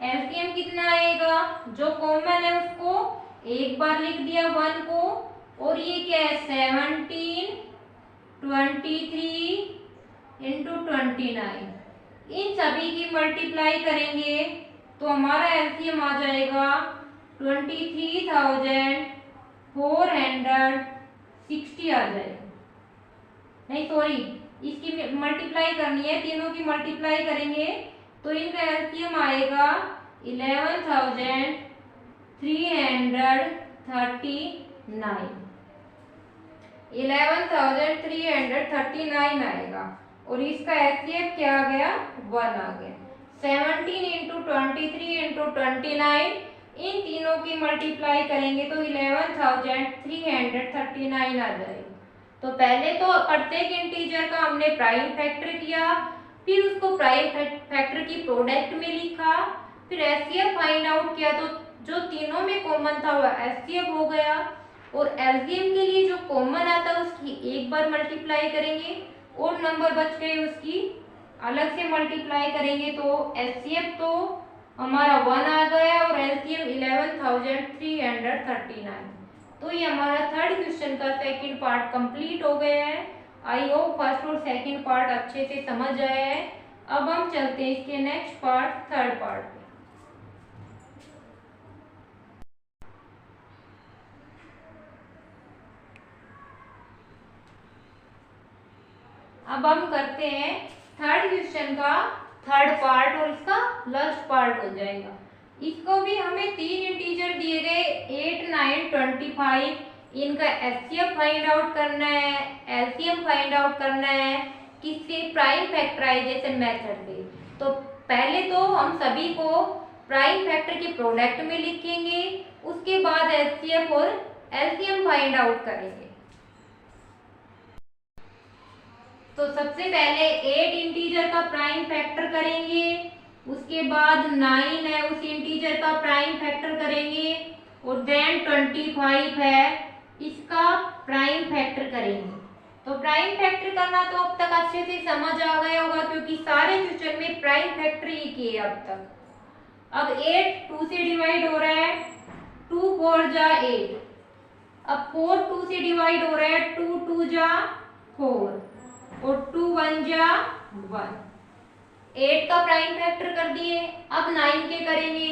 एलसीएम कितना आएगा, जो कॉमन है उसको एक बार लिख दिया 1 को, और ये क्या है 17 23 इंटू 29, इन सभी की मल्टीप्लाई करेंगे तो हमारा एलसीएम आ जाएगा 23,460 आ जाएगा। नहीं सॉरी, इसकी मल्टीप्लाई करनी है, तीनों की मल्टीप्लाई करेंगे तो इनका एलसीएम आएगा 11,339 आएगा, और इसका एचसीएफ क्या आ गया 1 आ गया। 17 इंटू 23 इंटू 29, इन तीनों की मल्टीप्लाई करेंगे तो 11,339 आ जाएगा। तो पहले तो प्रत्येक इंटीजर का हमने प्राइम फैक्टर किया, फिर उसको प्राइम फैक्टर की प्रोडक्ट में लिखा, फिर एचसीएफ फाइंड आउट किया तो जो तीनों में कॉमन था वह एचसीएफ हो गया, और एलसीएम के लिए जो कॉमन आता है उसकी एक बार मल्टीप्लाई करेंगे और नंबर बच गए उसकी अलग से मल्टीप्लाई करेंगे तो एचसीएफ तो हमारा 1 आ गया और एलसीएम 11,339। तो ये हमारा थर्ड क्वेश्चन का सेकंड पार्ट कंप्लीट हो गया है। आई होप फर्स्ट और सेकंड पार्ट अच्छे से समझ आया है। अब हम चलते हैं इसके नेक्स्ट पार्ट थर्ड पार्ट में। अब हम करते हैं थर्ड क्वेश्चन का थर्ड पार्ट और इसका लास्ट पार्ट हो जाएगा। इसको भी हमें तीन इंटीजर दिए गए 8, 9, 25, इनका एचसीएफ फाइंड आउट करना है, एलसीएम फाइंड आउट करना है, किससे प्राइम फैक्टराइजेशन मेथड से। तो पहले तो हम सभी को प्राइम फैक्टर के प्रोडक्ट में लिखेंगे, उसके बाद एचसीएफ और एलसीएम फाइंड आउट करेंगे। तो सबसे पहले 8 इंटीजर का प्राइम फैक्टर करेंगे, उसके बाद 9 है उस इंटीजर का प्राइम फैक्टर करेंगे, और देन 25 है इसका प्राइम फैक्टर करेंगे। तो प्राइम फैक्टर करना तो अब तक अच्छे से समझ आ गया होगा क्योंकि सारे क्वेश्चन में प्राइम फैक्टर ही किए अब तक। अब 8 2 से डिवाइड हो रहा है, 2 4 जा 8। अब 4 2 से डिवाइड हो रहा है, 2 2 जा 4 और 2 1 जा 1। 8 का प्राइम फैक्टर कर दिए। अब 9 के करेंगे,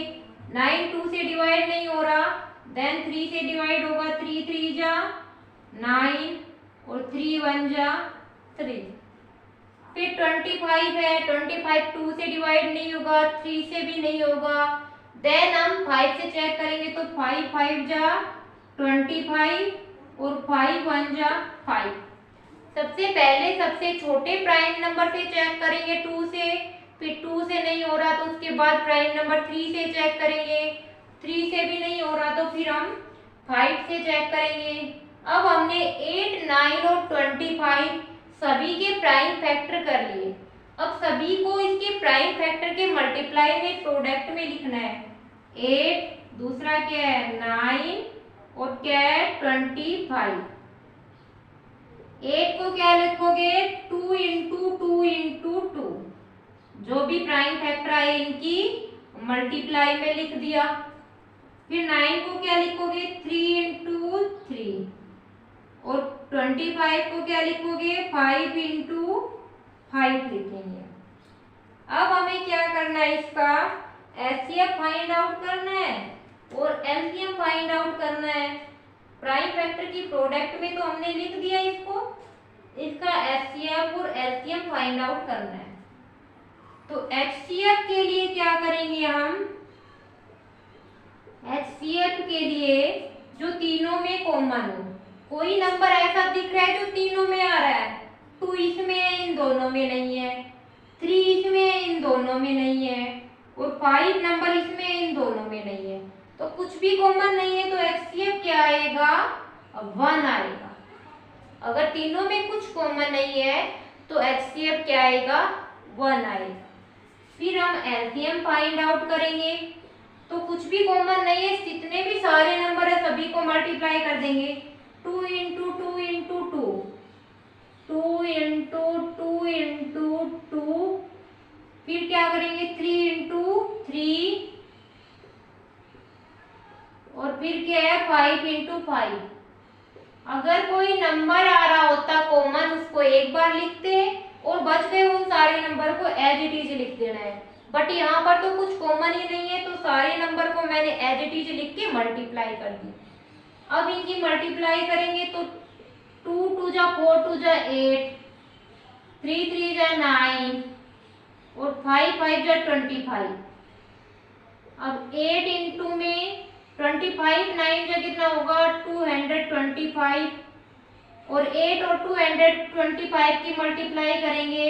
9 2 से डिवाइड नहीं हो रहा, देन 3 से डिवाइड होगा, 3 3 जा 9 और 3 1 जा 3। फिर 25 है, 25 2 से डिवाइड नहीं होगा, 3 से भी नहीं होगा, देन हम 5 से चेक करेंगे तो 5 5 जा 25 और 5 1 जा 5। सबसे पहले सबसे छोटे प्राइम नंबर से चेक करेंगे 2 से, फिर 2 से नहीं हो रहा तो उसके बाद प्राइम नंबर 3 से चेक करेंगे, 3 से भी नहीं हो रहा तो फिर हम 5 से चेक करेंगे। अब हमने 8 9 और 25 सभी के प्राइम फैक्टर कर लिए। अब सभी को इसके प्राइम फैक्टर के मल्टीप्लाई में प्रोडक्ट में लिखना है। 8 दूसरा क्या है 9 और क्या है 25। 8 को क्या लिखोगे 2 इंटू 2 इंटू 2, जो भी प्राइम फैक्टर आए इनकी मल्टीप्लाई में लिख दिया। फिर 9 को क्या लिखोगे 3 इंटू 3 और 25 को क्या लिखोगे 5 इंटू 5 लिखेंगे। अब हमें क्या करना है, इसका एचसीएफ फाइंड आउट करना है और एलसीएम फाइंड आउट करना है। प्राइम फैक्टर की प्रोडक्ट में तो हमने लिख दिया इसको, इसका एचसीएफ और एलसीएम फाइंड आउट करना है। तो एचसीएफ के लिए क्या करेंगे हम, एचसीएफ के लिए जो तीनों में कॉमन हो, कोई नंबर ऐसा दिख रहा है जो तीनों में आ रहा है, 2 इसमें है इन दोनों में नहीं है, 3 इसमें है इन दोनों में नहीं है, और 5 नंबर इसमें है इन दोनों में नहीं है, तो कुछ भी कॉमन नहीं है तो एचसीएफ क्या आएगा 1 आएगा। अगर तीनों में कुछ कॉमन नहीं है तो एचसीएफ क्या आएगा 1 आएगा। फिर हम एलसीएम फाइंड आउट करेंगे। तो कुछ भी कॉमन नहीं है, जितने भी सारे नंबर है सभी को मल्टीप्लाई कर देंगे। 2 इंटू 2 इंटू 2, 2 इंटू 2 इंटू 2, फिर क्या करेंगे 3 इंटू 3, और फिर क्या है 5 इंटू 5। अगर कोई नंबर आ रहा होता कॉमन, उसको एक बार लिखते और बच गए उन सारे नंबर को एज इट इज लिख देना है। बट यहाँ पर तो कुछ कॉमन ही नहीं है, तो सारे नंबर को मैंने एज इट इज लिख के मल्टीप्लाई कर दी। अब इनकी मल्टीप्लाई करेंगे तो 2 2 जा 4 2 जा 8, 3 3 जा 9 और 5 5 जा 25। अब 8 इंटू में 25, 9 जा कितना होगा 225, और 8 और 225 की मल्टीप्लाई करेंगे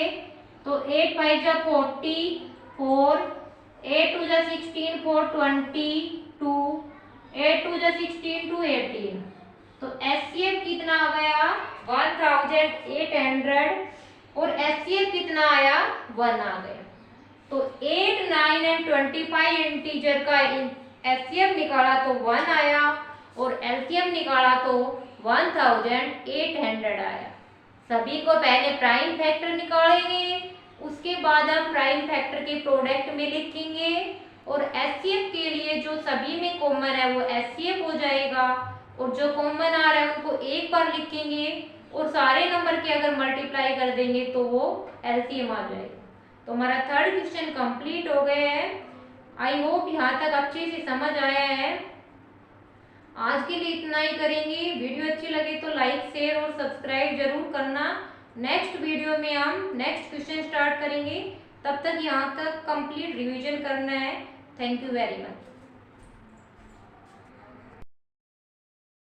तो 8 5 जा 44, 8 2 जा 16 4 22, 8 2 जा 16 2 18। तो एचसीएफ कितना आ गया 1800, और एचसीएफ कितना आया 1 आ गया। तो 8 9 एंड 25 इंटीजर का एचसीएफ निकाला तो 1 आया, और एलसीएम निकाला तो 1800 आया। सभी को पहले प्राइम फैक्टर निकालेंगे, उसके बाद हम प्राइम फैक्टर के प्रोडक्ट में लिखेंगे, और एचसीएफ के लिए जो सभी में कॉमन है वो एचसीएफ हो जाएगा, और जो कॉमन आ रहा है उनको एक बार लिखेंगे, और सारे नंबर के अगर मल्टीप्लाई कर देंगे तो वो एलसीएम आ जाएगा। तो हमारा थर्ड क्वेश्चन कंप्लीट हो गया है। आई होप यहाँ तक अच्छे से समझ आया है। आज के लिए इतना ही करेंगे। वीडियो अच्छी लगे तो लाइक शेयर और सब्सक्राइब जरूर करना। नेक्स्ट वीडियो में हम नेक्स्ट क्वेश्चन स्टार्ट करेंगे। तब तक यहाँ तक कंप्लीट रिवीजन करना है। Thank you very much.